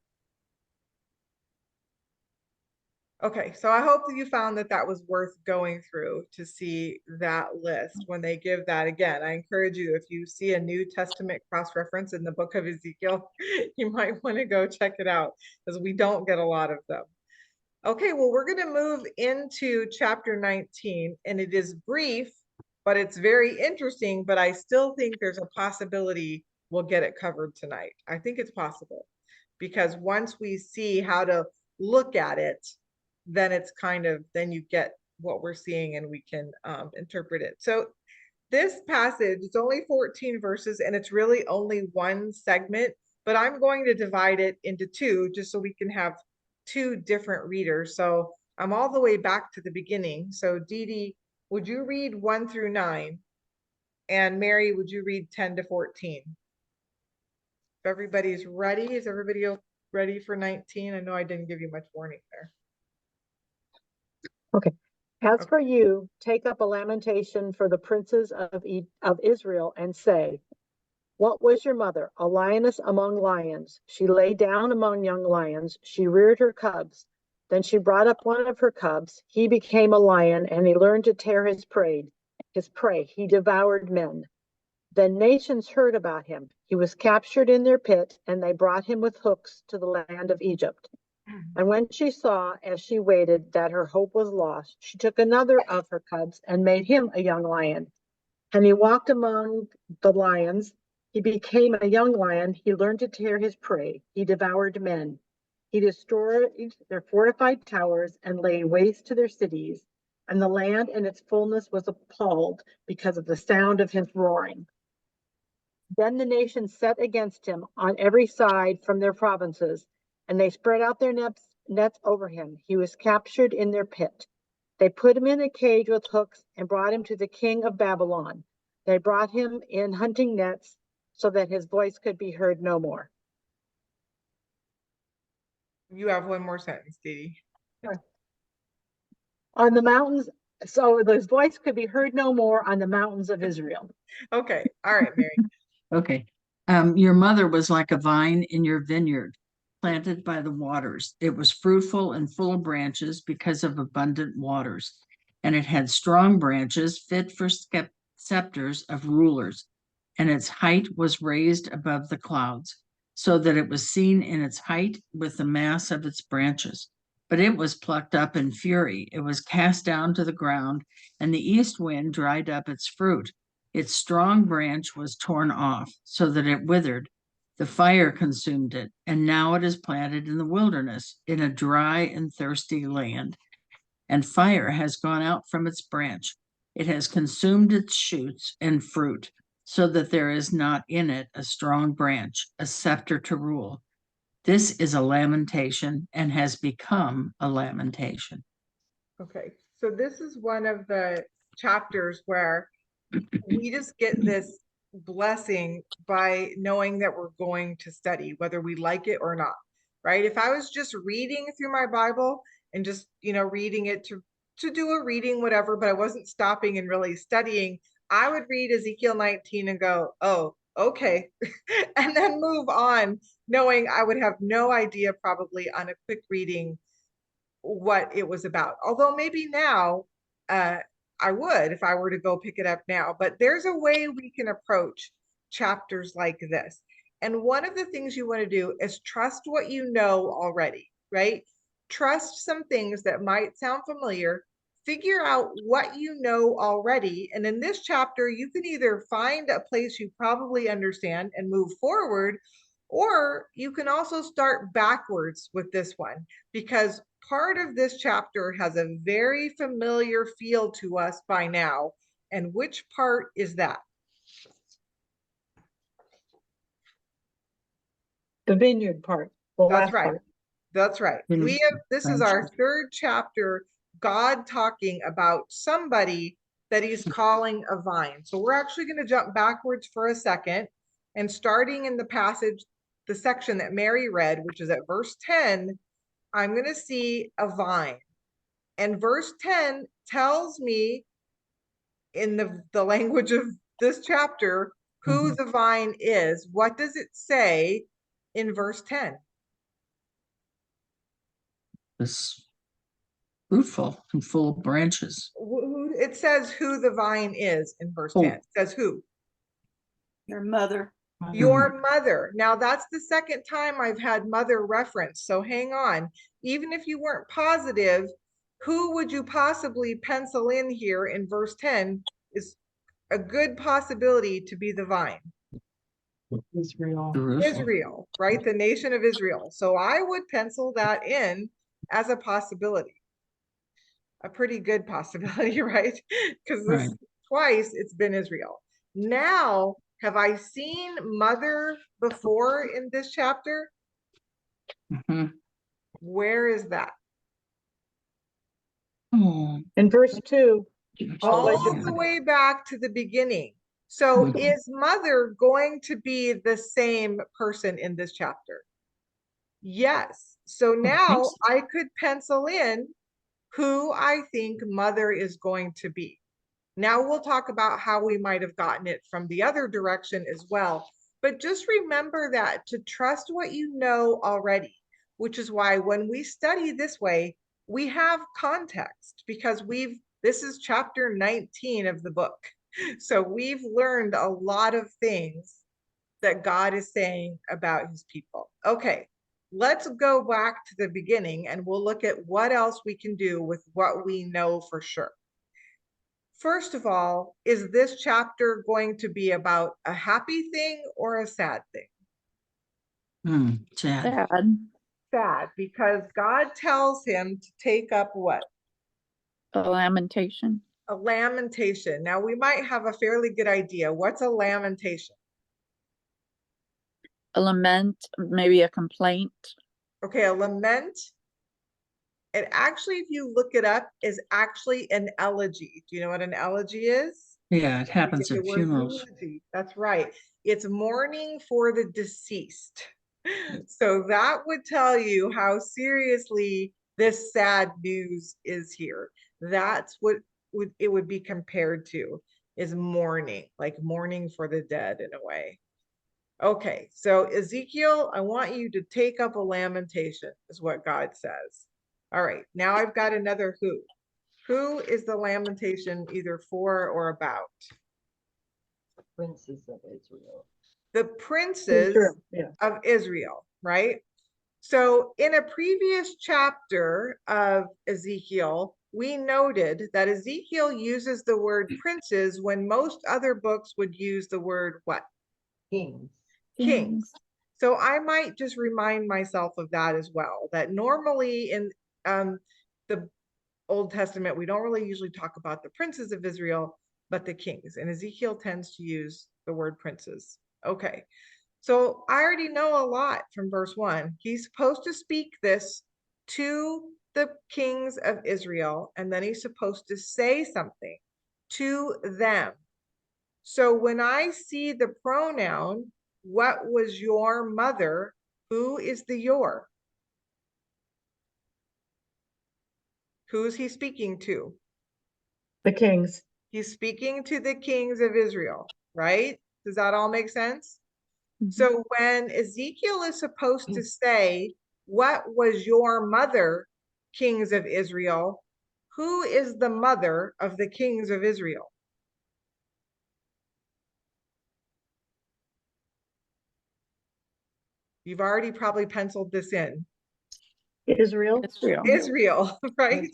Okay, so I hope that you found that that was worth going through to see that list when they give that again. I encourage you, if you see a New Testament cross-reference in the book of Ezekiel, you might want to go check it out, because we don't get a lot of them. Okay, well, we're going to move into chapter 19, and it is brief, but it's very interesting, but I still think there's a possibility we'll get it covered tonight. I think it's possible, because once we see how to look at it, then it's kind of, then you get what we're seeing and we can interpret it. So this passage, it's only 14 verses, and it's really only one segment, but I'm going to divide it into two just so we can have two different readers. So I'm all the way back to the beginning. So Dee Dee, would you read 1 through 9? And Mary, would you read 10 to 14? If everybody's ready, is everybody ready for 19? I know I didn't give you much warning there. Okay. As for you, take up a lamentation for the princes of Israel and say, what was your mother? A lioness among lions. She lay down among young lions. She reared her cubs. Then she brought up one of her cubs. He became a lion, and he learned to tear his prey. He devoured men. Then nations heard about him. He was captured in their pit, and they brought him with hooks to the land of Egypt. And when she saw, as she waited, that her hope was lost, she took another of her cubs and made him a young lion. And he walked among the lions. He became a young lion. He learned to tear his prey. He devoured men. He destroyed their fortified towers and laid waste to their cities. And the land and its fullness was appalled because of the sound of his roaring. Then the nations set against him on every side from their provinces, and they spread out their nets over him. He was captured in their pit. They put him in a cage with hooks and brought him to the king of Babylon. They brought him in hunting nets so that his voice could be heard no more. You have one more sentence, Dee Dee. On the mountains, so his voice could be heard no more on the mountains of Israel. Okay, all right, Mary. Okay. Your mother was like a vine in your vineyard, planted by the waters. It was fruitful and full of branches because of abundant waters, and it had strong branches fit for scepters of rulers, and its height was raised above the clouds, so that it was seen in its height with the mass of its branches. But it was plucked up in fury. It was cast down to the ground, and the east wind dried up its fruit. Its strong branch was torn off, so that it withered. The fire consumed it, and now it is planted in the wilderness, in a dry and thirsty land. And fire has gone out from its branch. It has consumed its shoots and fruit, so that there is not in it a strong branch, a scepter to rule. This is a lamentation and has become a lamentation. Okay, so this is one of the chapters where we just get this blessing by knowing that we're going to study, whether we like it or not, right? If I was just reading through my Bible and just, reading it to do a reading, whatever, but I wasn't stopping and really studying, I would read Ezekiel 19 and go, oh, okay, and then move on, knowing I would have no idea probably on a quick reading what it was about. Although maybe now I would if I were to go pick it up now, but there's a way we can approach chapters like this. And one of the things you want to do is trust what you know already, right? Trust some things that might sound familiar, figure out what you know already. And in this chapter, you can either find a place you probably understand and move forward, or you can also start backwards with this one, because part of this chapter has a very familiar feel to us by now. And which part is that? The vineyard part. That's last right. part. That's right. In We have, this is our branches. third chapter, God talking about somebody that he's calling a vine. So we're actually going to jump backwards for a second, and starting in the passage, the section that Mary read, which is at verse 10, I'm going to see a vine. And verse 10 tells me in the language of this chapter who the vine is. What does it say in verse 10? It's fruitful and full of branches. It says who the vine is in verse 10. It says who? Your mother. Your mother. Now that's the second time I've had mother reference. So hang on. Even if you weren't positive, who would you possibly pencil in here in verse 10 is a good possibility to be the vine. Israel. Israel, right? The nation of Israel. So I would pencil that in as a possibility. A pretty good possibility, right? Because this Right. twice it's been Israel. Now, have I seen mother before in this chapter? Mhm. Where is that? Oh, In verse 2, all the way All to the way back to the beginning. So Mhm. is mother going to be the same person in this chapter? Yes. So now so. I could pencil in who I think mother is going to be. Now we'll talk about how we might have gotten it from the other direction as well. But just remember that to trust what you know already, which is why when we study this way, we have context because this is chapter 19 of the book. So we've learned a lot of things that God is saying about his people. Okay, let's go back to the beginning and we'll look at what else we can do with what we know for sure. First of all, is this chapter going to be about a happy thing or a sad thing? Sad. Sad. Sad, because God tells him to take up what? A lamentation. A lamentation. Now we might have a fairly good idea. What's a lamentation? A lament, maybe a complaint. Okay, a lament. And actually, if you look it up, is actually an elegy. Do you know what an elegy is? Yeah, it happens The at word funerals. eulogy. That's right. It's mourning for the deceased. So that would tell you how seriously this sad news is here. That's what it would be compared to, is mourning, like mourning for the dead in a way. Okay, so Ezekiel, I want you to take up a lamentation, is what God says. All right, now I've got another who. Who is the lamentation either for or about? Princes of Israel. The princes yeah. of Israel, right? So in a previous chapter of Ezekiel, we noted that Ezekiel uses the word princes when most other books would use the word what? Kings. Kings. So I might just remind myself of that as well, that normally in the Old Testament, we don't really usually talk about the princes of Israel, but the kings. And Ezekiel tends to use the word princes. Okay. So I already know a lot from verse 1. He's supposed to speak this to the kings of Israel, and then he's supposed to say something to them. So when I see the pronoun, what was your mother? Who is the your? Who's he speaking to? The kings. He's speaking to the kings of Israel, right? Does that all make sense? So when Ezekiel is supposed to say, what was your mother, kings of Israel? Who is the mother of the kings of Israel? You've already probably penciled this in. Israel. Israel, right?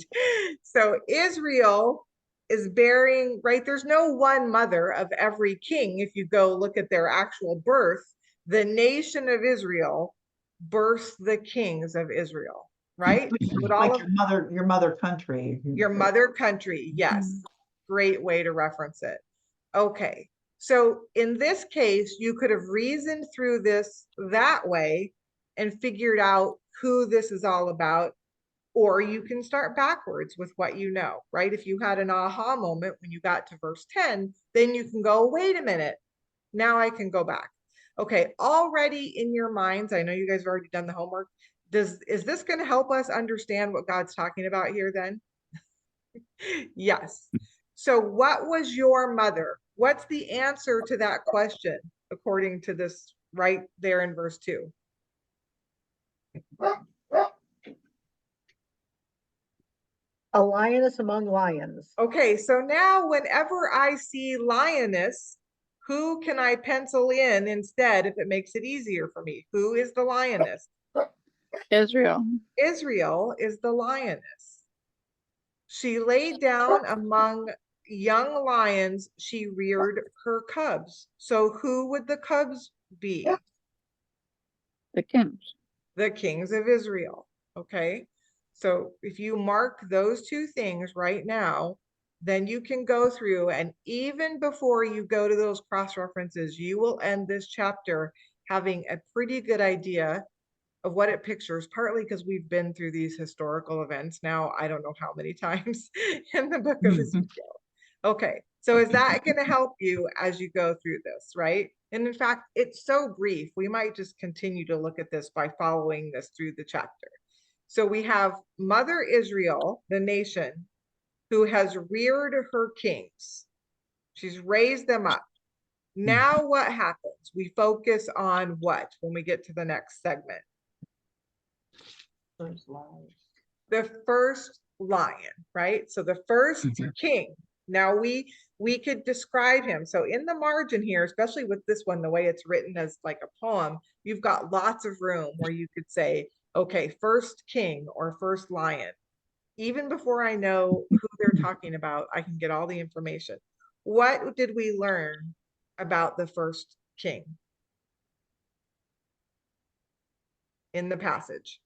So Israel is bearing, right? There's no one mother of every king. If you go look at their actual birth, the nation of Israel births the kings of Israel, right? Would all Like of your mother country. your mother country, yes. Great way to reference it. Okay, so in this case, you could have reasoned through this that way, and figured out who this is all about, or you can start backwards with what you know, right? If you had an aha moment when you got to verse 10, then you can go, wait a minute, now I can go back. Okay, already in your minds, I know you guys have already done the homework. Is this going to help us understand what God's talking about here then? Yes. So what was your mother? What's the answer to that question according to this right there in verse 2? A lioness among lions. Okay, so now whenever I see lioness, who can I pencil in instead if it makes it easier for me? Who is the lioness? Israel. Israel is the lioness. She laid down among young lions, she reared her cubs. So who would the cubs be? The kings. The kings of Israel. Okay, so if you mark those two things right now, then you can go through, and even before you go to those cross references, you will end this chapter having a pretty good idea of what it pictures, partly because we've been through these historical events now, I don't know how many times in the book of Ezekiel. Okay, so is that going to help you as you go through this, right? And in fact, it's so brief, we might just continue to look at this by following this through the chapter. So we have Mother Israel, the nation, who has reared her kings. She's raised them up. Now what happens? We focus on what when we get to the next segment? The first lion, right? So the first king. Now we could describe him. So in the margin here, especially with this one, the way it's written as like a poem, you've got lots of room where you could say, okay, first king or first lion. Even before I know who they're talking about, I can get all the information. What did we learn about the first king in the passage?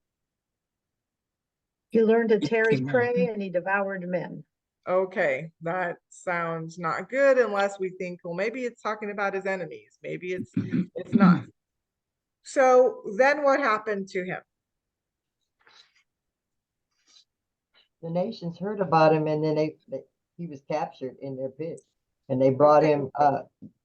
He learned to tear his prey and he devoured men. Okay, that sounds not good unless we think, well, maybe it's talking about his enemies. Maybe it's not. So then what happened to him? The nations heard about him, and then he was captured in their pit, and they brought him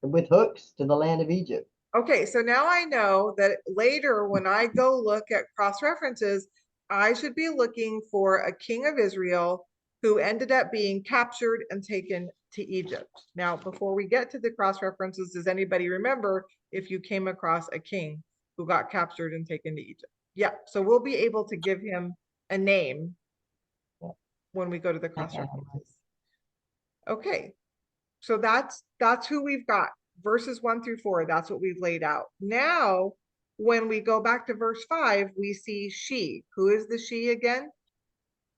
with hooks to the land of Egypt. Okay, so now I know that later when I go look at cross references, I should be looking for a king of Israel who ended up being captured and taken to Egypt. Now, before we get to the cross references, does anybody remember if you came across a king who got captured and taken to Egypt? Yeah, so we'll be able to give him a name when we go to the cross references. Okay, so that's who we've got. Verses 1 through 4, that's what we've laid out. Now, when we go back to verse 5, we see she. Who is the she again?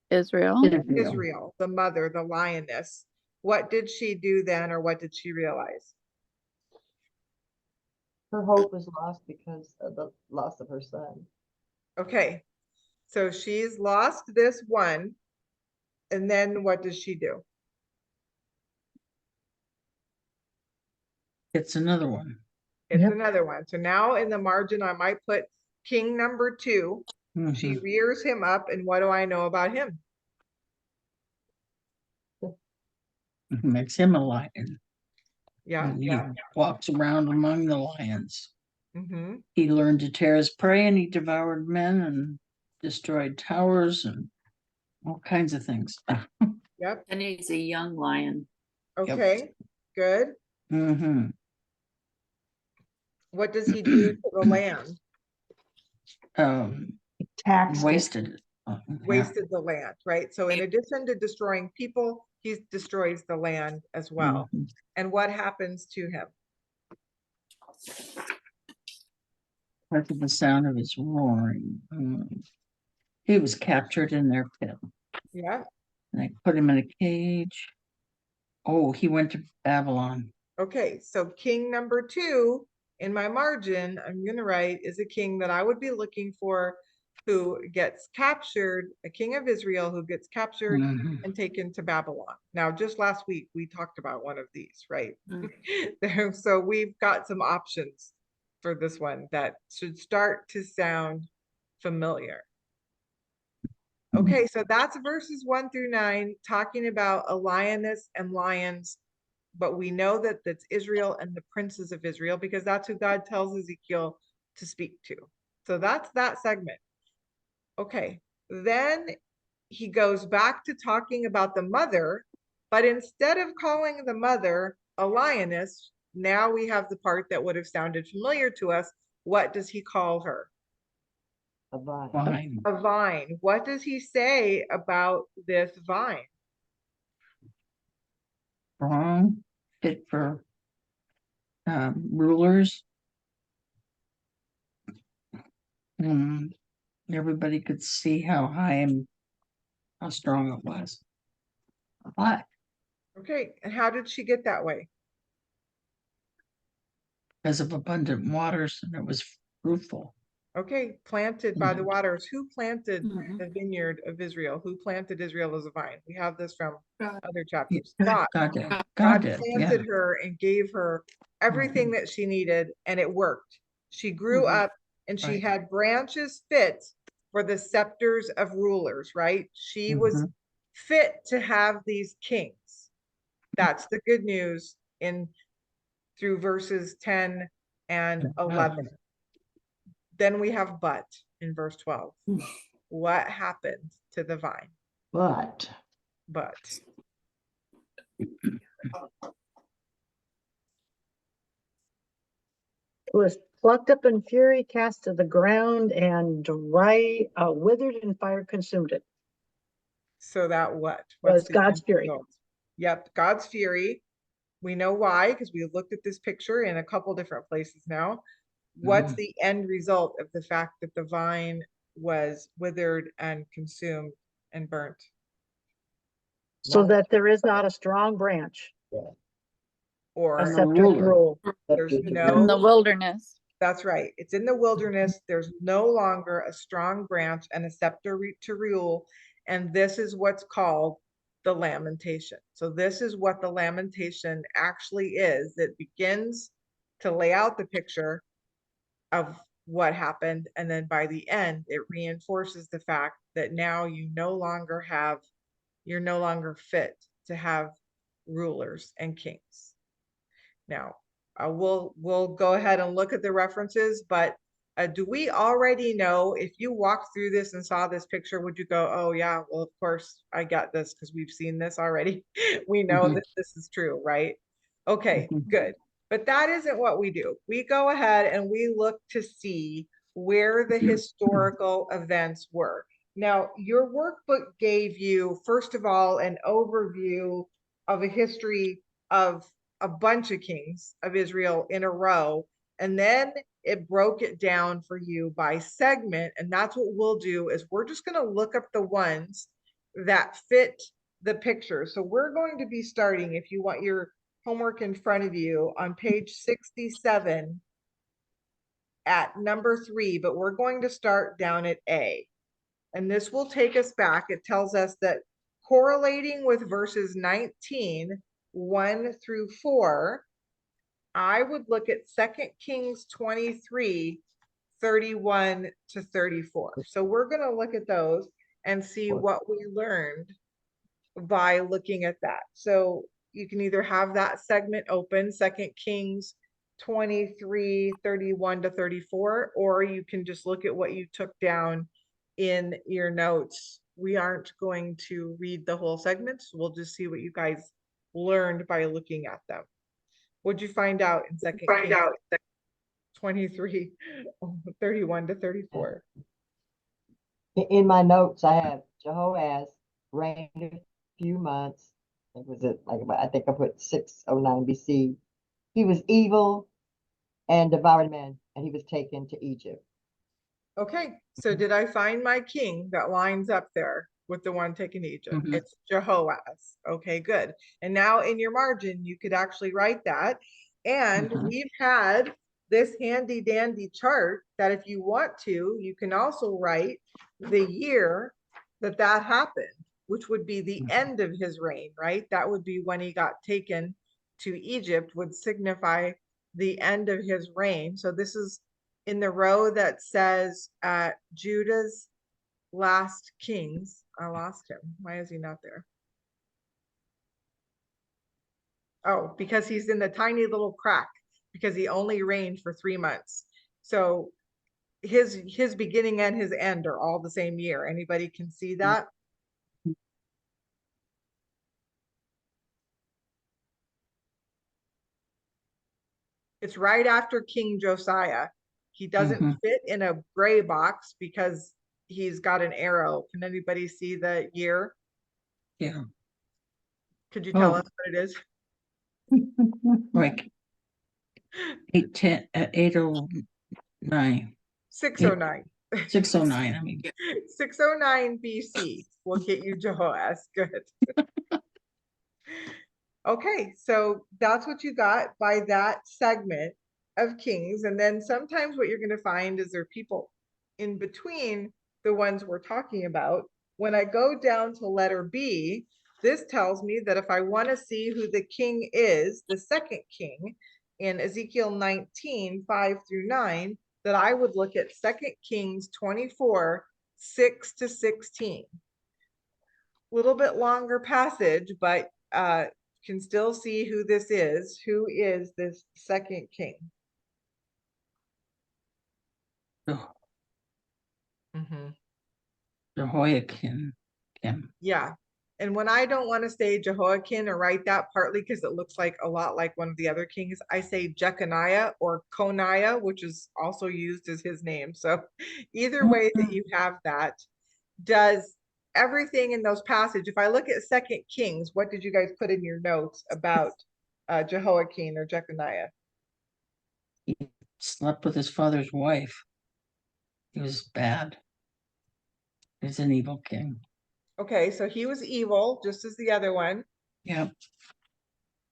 Israel. Israel, the mother, the lioness. What did she do then, or what did she realize? Her hope was lost because of the loss of her son. Okay, so she's lost this one, and then what does she do? It's another one. It's another one. So now in the margin, I might put king number 2. She rears him up, and what do I know about him? Makes him a lion. Yeah. He walks around among the lions. Mm-hmm. He learned to tear his prey, and he devoured men and destroyed towers and all kinds of things. Yep. And he's a young lion. Okay, good. Mm-hmm. What does he do to the land? Taxed it. Wasted it. Wasted the land, right? So in addition to destroying people, he destroys the land as well. And what happens to him? Look at the sound of his roaring. He was captured in their pit. Yeah. And they put him in a cage. Oh, he went to Babylon. Okay, so king number 2 in my margin, I'm going to write, is a king that I would be looking for who gets captured, a king of Israel who gets captured and taken to Babylon. Now, just last week, we talked about one of these, right? So we've got some options for this one that should start to sound familiar. Okay, so that's verses 1 through 9, talking about a lioness and lions, but we know that that's Israel and the princes of Israel, because that's who God tells Ezekiel to speak to. So that's that segment. Okay, then he goes back to talking about the mother, but instead of calling the mother a lioness, now we have the part that would have sounded familiar to us. What does he call her? A vine. Fine. A vine. What does he say about this vine? Strong, fit for rulers. Everybody could see how high and how strong it was. But Okay, and how did she get that way? because of abundant waters, and it was fruitful. Okay, planted by the Mhm. waters. Who planted Mhm. the vineyard of Israel? Who planted Israel as a vine? We have this from God. other Yeah, chapters. God. God did. God God did. Yeah. planted her and gave her everything that she needed, and it worked. She grew Mhm. up and she Right. had branches fit for the scepters of rulers, right? She was fit to have these kings. That's the good news in through verses 10 and 11. Then we have but in verse 12. What happened to the vine? But But It was plucked up in fury, cast to the ground, and withered, and fire consumed it. so that what? Was the God's end fury. result? Yep, God's fury. We know why, because we looked at this picture in a couple different places now. What's the end result of the fact that the vine was withered and consumed and burnt? So Not- that there is not a strong branch, a Or No scepter to ruler. rule. there's In the no, wilderness. that's right. It's in the wilderness. There's no longer a strong branch and a scepter to rule. And this is what's called the lamentation. So this is what the lamentation actually is. It begins to lay out the picture of what happened. And then by the end, it reinforces the fact that now you're no longer fit to have rulers and kings. Now, we'll go ahead and look at the references, but do we already know, if you walked through this and saw this picture, would you go, oh yeah, well, of course I got this because we've seen this already. We know that this is true, right? Okay, good. But that isn't what we do. We go ahead and we look to see where the historical events were. Now, your workbook gave you, first of all, an overview of a history of a bunch of kings of Israel in a row, and then it broke it down for you by segment. And that's what we'll do, is we're just going to look up the ones that fit the picture. So we're going to be starting, if you want your homework in front of you, on page 67 at number 3, but we're going to start down at A. And this will take us back. It tells us that correlating with verses 19, 1 through 4, I would look at 2 Kings 23, 31 to 34. So we're going to look at those and see what we learned by looking at that. So you can either have that segment open, 2 Kings 23, 31 to 34, or you can just look at what you took down in your notes. We aren't going to read the whole segments. We'll just see what you guys learned by looking at them. What'd you find out in 2 Kings 23, 31 to 34? In my notes, I have Jehoaz reigned a few months. It was I think I put 609 BC. He was evil and devoured men, and he was taken to Egypt. Okay, so did I find my king that lines up there with the one taken to Egypt? It's Jehoaz. Okay, good. And now in your margin, you could actually write that. And we've had this handy dandy chart that if you want to, you can also write the year that that happened, which would be the end of his reign, right? That would be when he got taken to Egypt, would signify the end of his reign. So this is in the row that says Judah's last kings. I lost him. Why is he not there? Oh, because he's in the tiny little crack, because he only reigned for 3 months. So his beginning and his end are all the same year. Anybody can see that? It's right after King Josiah. He doesn't fit in a gray box because he's got an arrow. Can anybody see the year? Yeah. Could you tell Oh. us what it is? Like 809. 609. 609, I mean. 609 BC will get you Jehoash. Good. Okay, so that's what you got by that segment of kings. And then sometimes what you're going to find is there are people in between the ones we're talking about. When I go down to letter B, this tells me that if I want to see who the king is, the second king in Ezekiel 19, 5-9, that I would look at 2 Kings 24, 6-16. Little bit longer passage, but can still see who this is. Who is this second king? Oh, Mhm. Jehoiakim. Yeah. And when I don't want to say Jehoiakim or write that, partly because it looks like a lot like one of the other kings, I say Jeconiah or Coniah, which is also used as his name. So either way that you have that, does everything in those passages, if I look at 2 Kings, what did you guys put in your notes about Jehoiakim or Jeconiah? He slept with his father's wife. He was bad. He was an evil king. Okay, so he was evil, just as the other one. Yeah.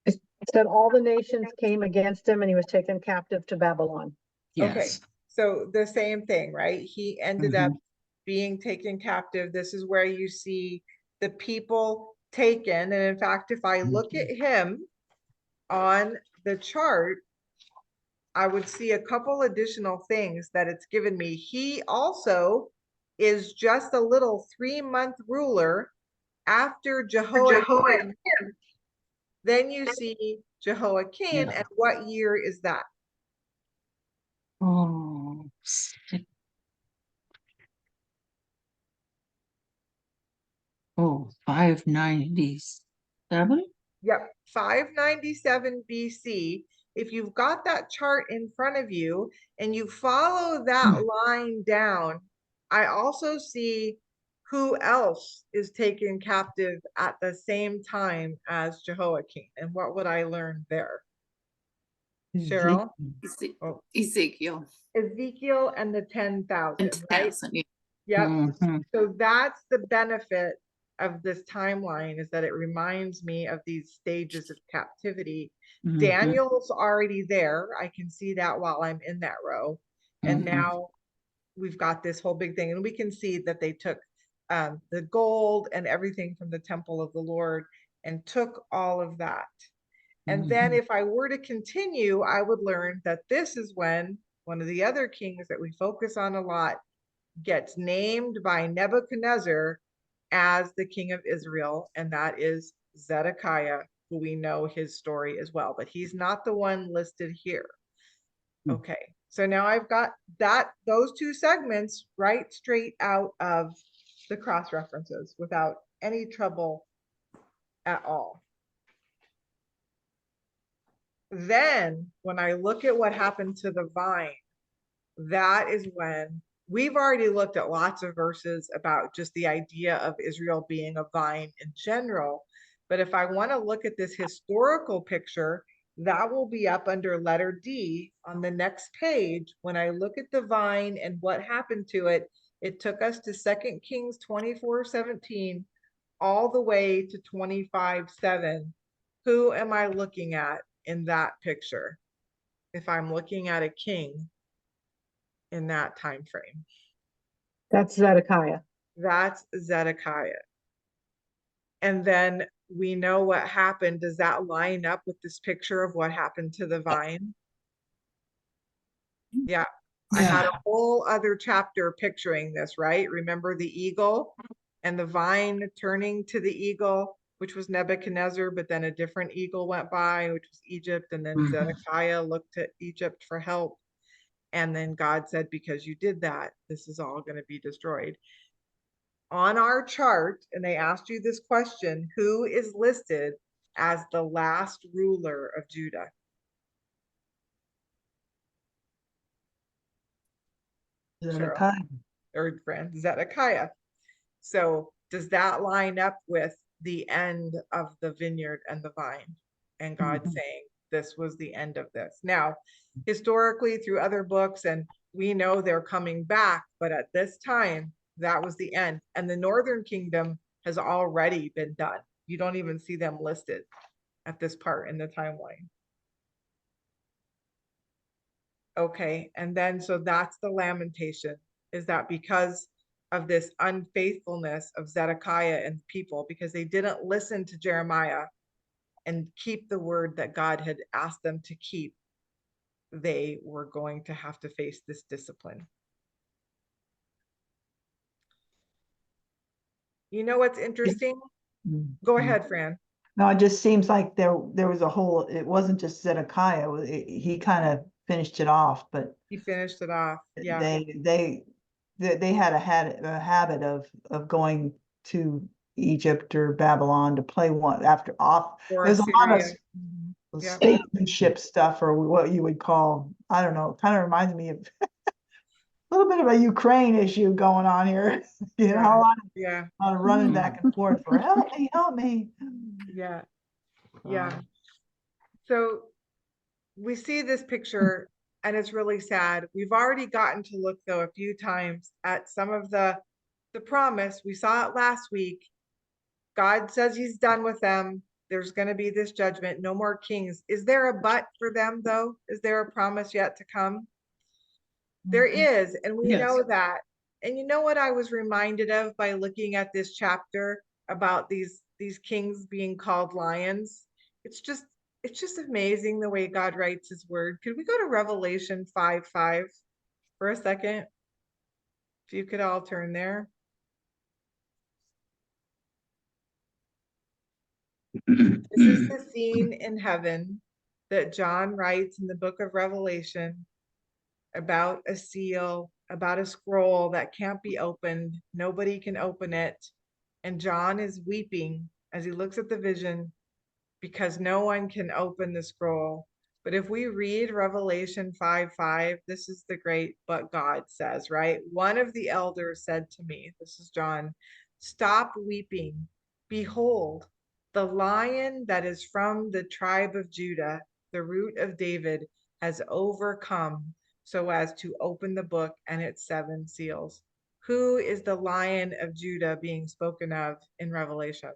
It said all the nations came against him and he was taken captive to Babylon. Okay, Yes. so the same thing, right? He ended up being taken captive. This is where you see the people taken. And in fact, if I look at him on the chart, I would see a couple additional things that it's given me. He also is just a little 3-month ruler after Jehoiakim. Then you see Jehoiakim, and what year is that? Oh, 597. Yep, 597 BC. If you've got that chart in front of you and you follow that line down, I also see who else is taken captive at the same time as Jehoiakim. And what would I learn there? Cheryl? Oh, Ezekiel. Ezekiel and the 10,000, right? 10,000, yeah. Yep. So that's the benefit of this timeline, is that it reminds me of these stages of captivity. Daniel's already there. I can see that while I'm in that row. And now we've got this whole big thing, and we can see that they took the gold and everything from the temple of the Lord and took all of that. And then if I were to continue, I would learn that this is when one of the other kings that we focus on a lot gets named by Nebuchadnezzar as the king of Israel, and that is Zedekiah, who we know his story as well, but he's not the one listed here. Okay, so now I've got those two segments right straight out of the cross references without any trouble at all. Then when I look at what happened to the vine, that is when we've already looked at lots of verses about just the idea of Israel being a vine in general. But if I want to look at this historical picture, that will be up under letter D on the next page. When I look at the vine and what happened to it, it took us to 2 Kings 24:17 all the way to 25:7. Who am I looking at in that picture? If I'm looking at a king in that time frame. That's Zedekiah. That's Zedekiah. And then we know what happened. Does that line up with this picture of what happened to the vine? Yeah. I had a whole other chapter picturing this, right? Remember the eagle and the vine turning to the eagle, which was Nebuchadnezzar, but then a different eagle went by, which was Egypt. And then Mhm. Zedekiah looked to Egypt for help. And then God said, because you did that, this is all going to be destroyed. On our chart, and they asked you this question, who is listed as the last ruler of Judah? Zedekiah. Third friend, Zedekiah. So does that line up with the end of the vineyard and the vine? And God Mhm. saying this was the end of this. Now, historically, through other books, and we know they're coming back, but at this time, that was the end. And the northern kingdom has already been done. You don't even see them listed at this part in the timeline. Okay, and then so that's the lamentation, is that because of this unfaithfulness of Zedekiah and people, because they didn't listen to Jeremiah and keep the word that God had asked them to keep, they were going to have to face this discipline. You know what's interesting? Go ahead, Fran. No, it just seems like there was a whole, it wasn't just Zedekiah, he kind of finished it off, but He finished it off. Yeah. they had a habit of going to Egypt or Babylon to play one after off. Or There's a lot of Assyria. Mhm. Yeah. statesmanship stuff, or what you would call, I don't know, it kind of reminds me of a little bit of a Ukraine issue going on here. You know, Yeah. a lot of running back and forth for help me. Yeah. Yeah. So we see this picture and it's really sad. We've already gotten to look though a few times at some of the promise. We saw it last week. God says he's done with them. There's going to be this judgment, no more kings. Is there a but for them though? Is there a promise yet to come? There is, and we Yes. know that. And you know what I was reminded of by looking at this chapter about these kings being called lions? It's just amazing the way God writes his word. Could we go to Revelation 5:5 for a second? If you could all turn there. This is the scene in heaven that John writes in the book of Revelation about a seal, about a scroll that can't be opened. Nobody can open it. And John is weeping as he looks at the vision because no one can open the scroll. But if we read Revelation 5:5, this is the great but God says, right? One of the elders said to me, this is John, stop weeping. Behold, the lion that is from the tribe of Judah, the root of David, has overcome so as to open the book and its 7 seals. Who is the Lion of Judah being spoken of in Revelation?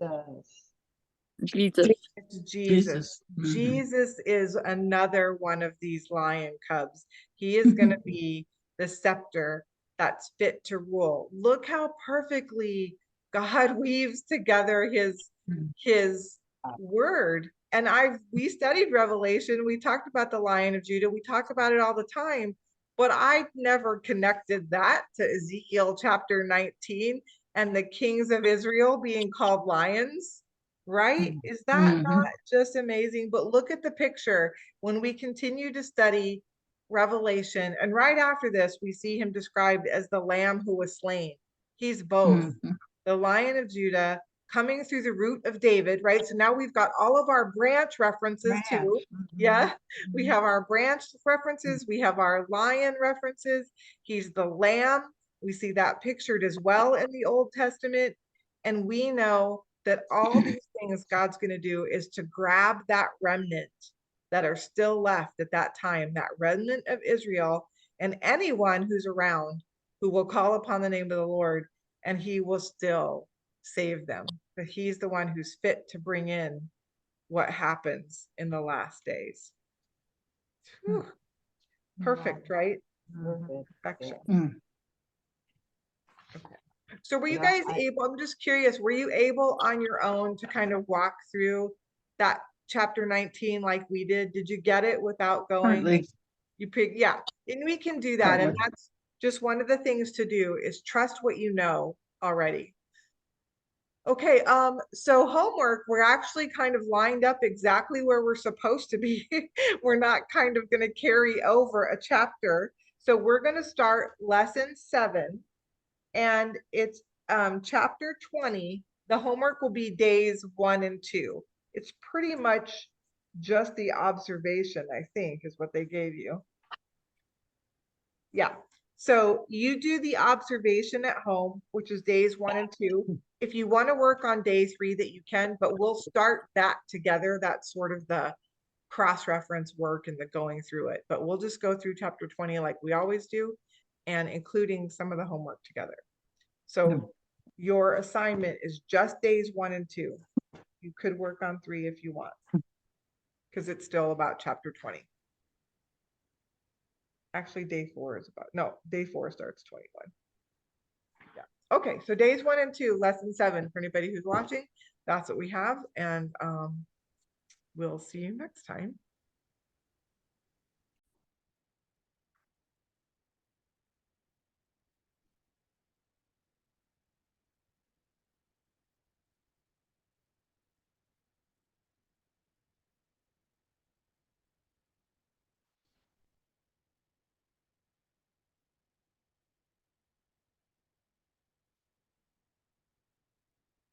Jesus. It's Jesus. Jesus is another one of these lion cubs. He is going to be the scepter that's fit to rule. Look how perfectly God weaves together his word. And we studied Revelation. We talked about the Lion of Judah. We talk about it all the time, but I never connected that to Ezekiel chapter 19 and the kings of Israel being called lions. Right? Is that not just amazing? But look at the picture when we continue to study Revelation. And right after this, we see him described as the lamb who was slain. He's both the Lion of Judah coming through the root of David, right? So now we've got all of our branch references too. Yeah, we have our branch references, we have our lion references. He's the lamb. We see that pictured as well in the Old Testament. And we know that all these things God's going to do is to grab that remnant that are still left at that time, that remnant of Israel, and anyone who's around who will call upon the name of the Lord, and he will still save them. But he's the one who's fit to bring in what happens in the last days. Whew. Perfect, right? Perfection. Okay. So were you guys able, I'm just curious, were you able on your own to kind of walk through that chapter 19 like we did? Did you get it without going? Partly. You pick, yeah, and we can do that. And that's just one of the things to do is trust what you know already. Okay, so homework, we're actually kind of lined up exactly where we're supposed to be. We're not kind of going to carry over a chapter. So we're going to start lesson 7, and it's chapter 20. The homework will be days 1 and 2. It's pretty much just the observation, I think, is what they gave you. Yeah. So you do the observation at home, which is days 1 and 2. If you want to work on day 3, that you can, but we'll start that together. That's sort of the cross-reference work and the going through it. But we'll just go through chapter 20 like we always do, and including some of the homework together. So your assignment is just days 1 and 2. You could work on 3 if you want, because it's still about chapter 20. Actually, day 4 is about, no, day 4 starts 21. Yeah. Okay, so days 1 and 2, lesson 7 for anybody who's watching. That's what we have, and we'll see you next time.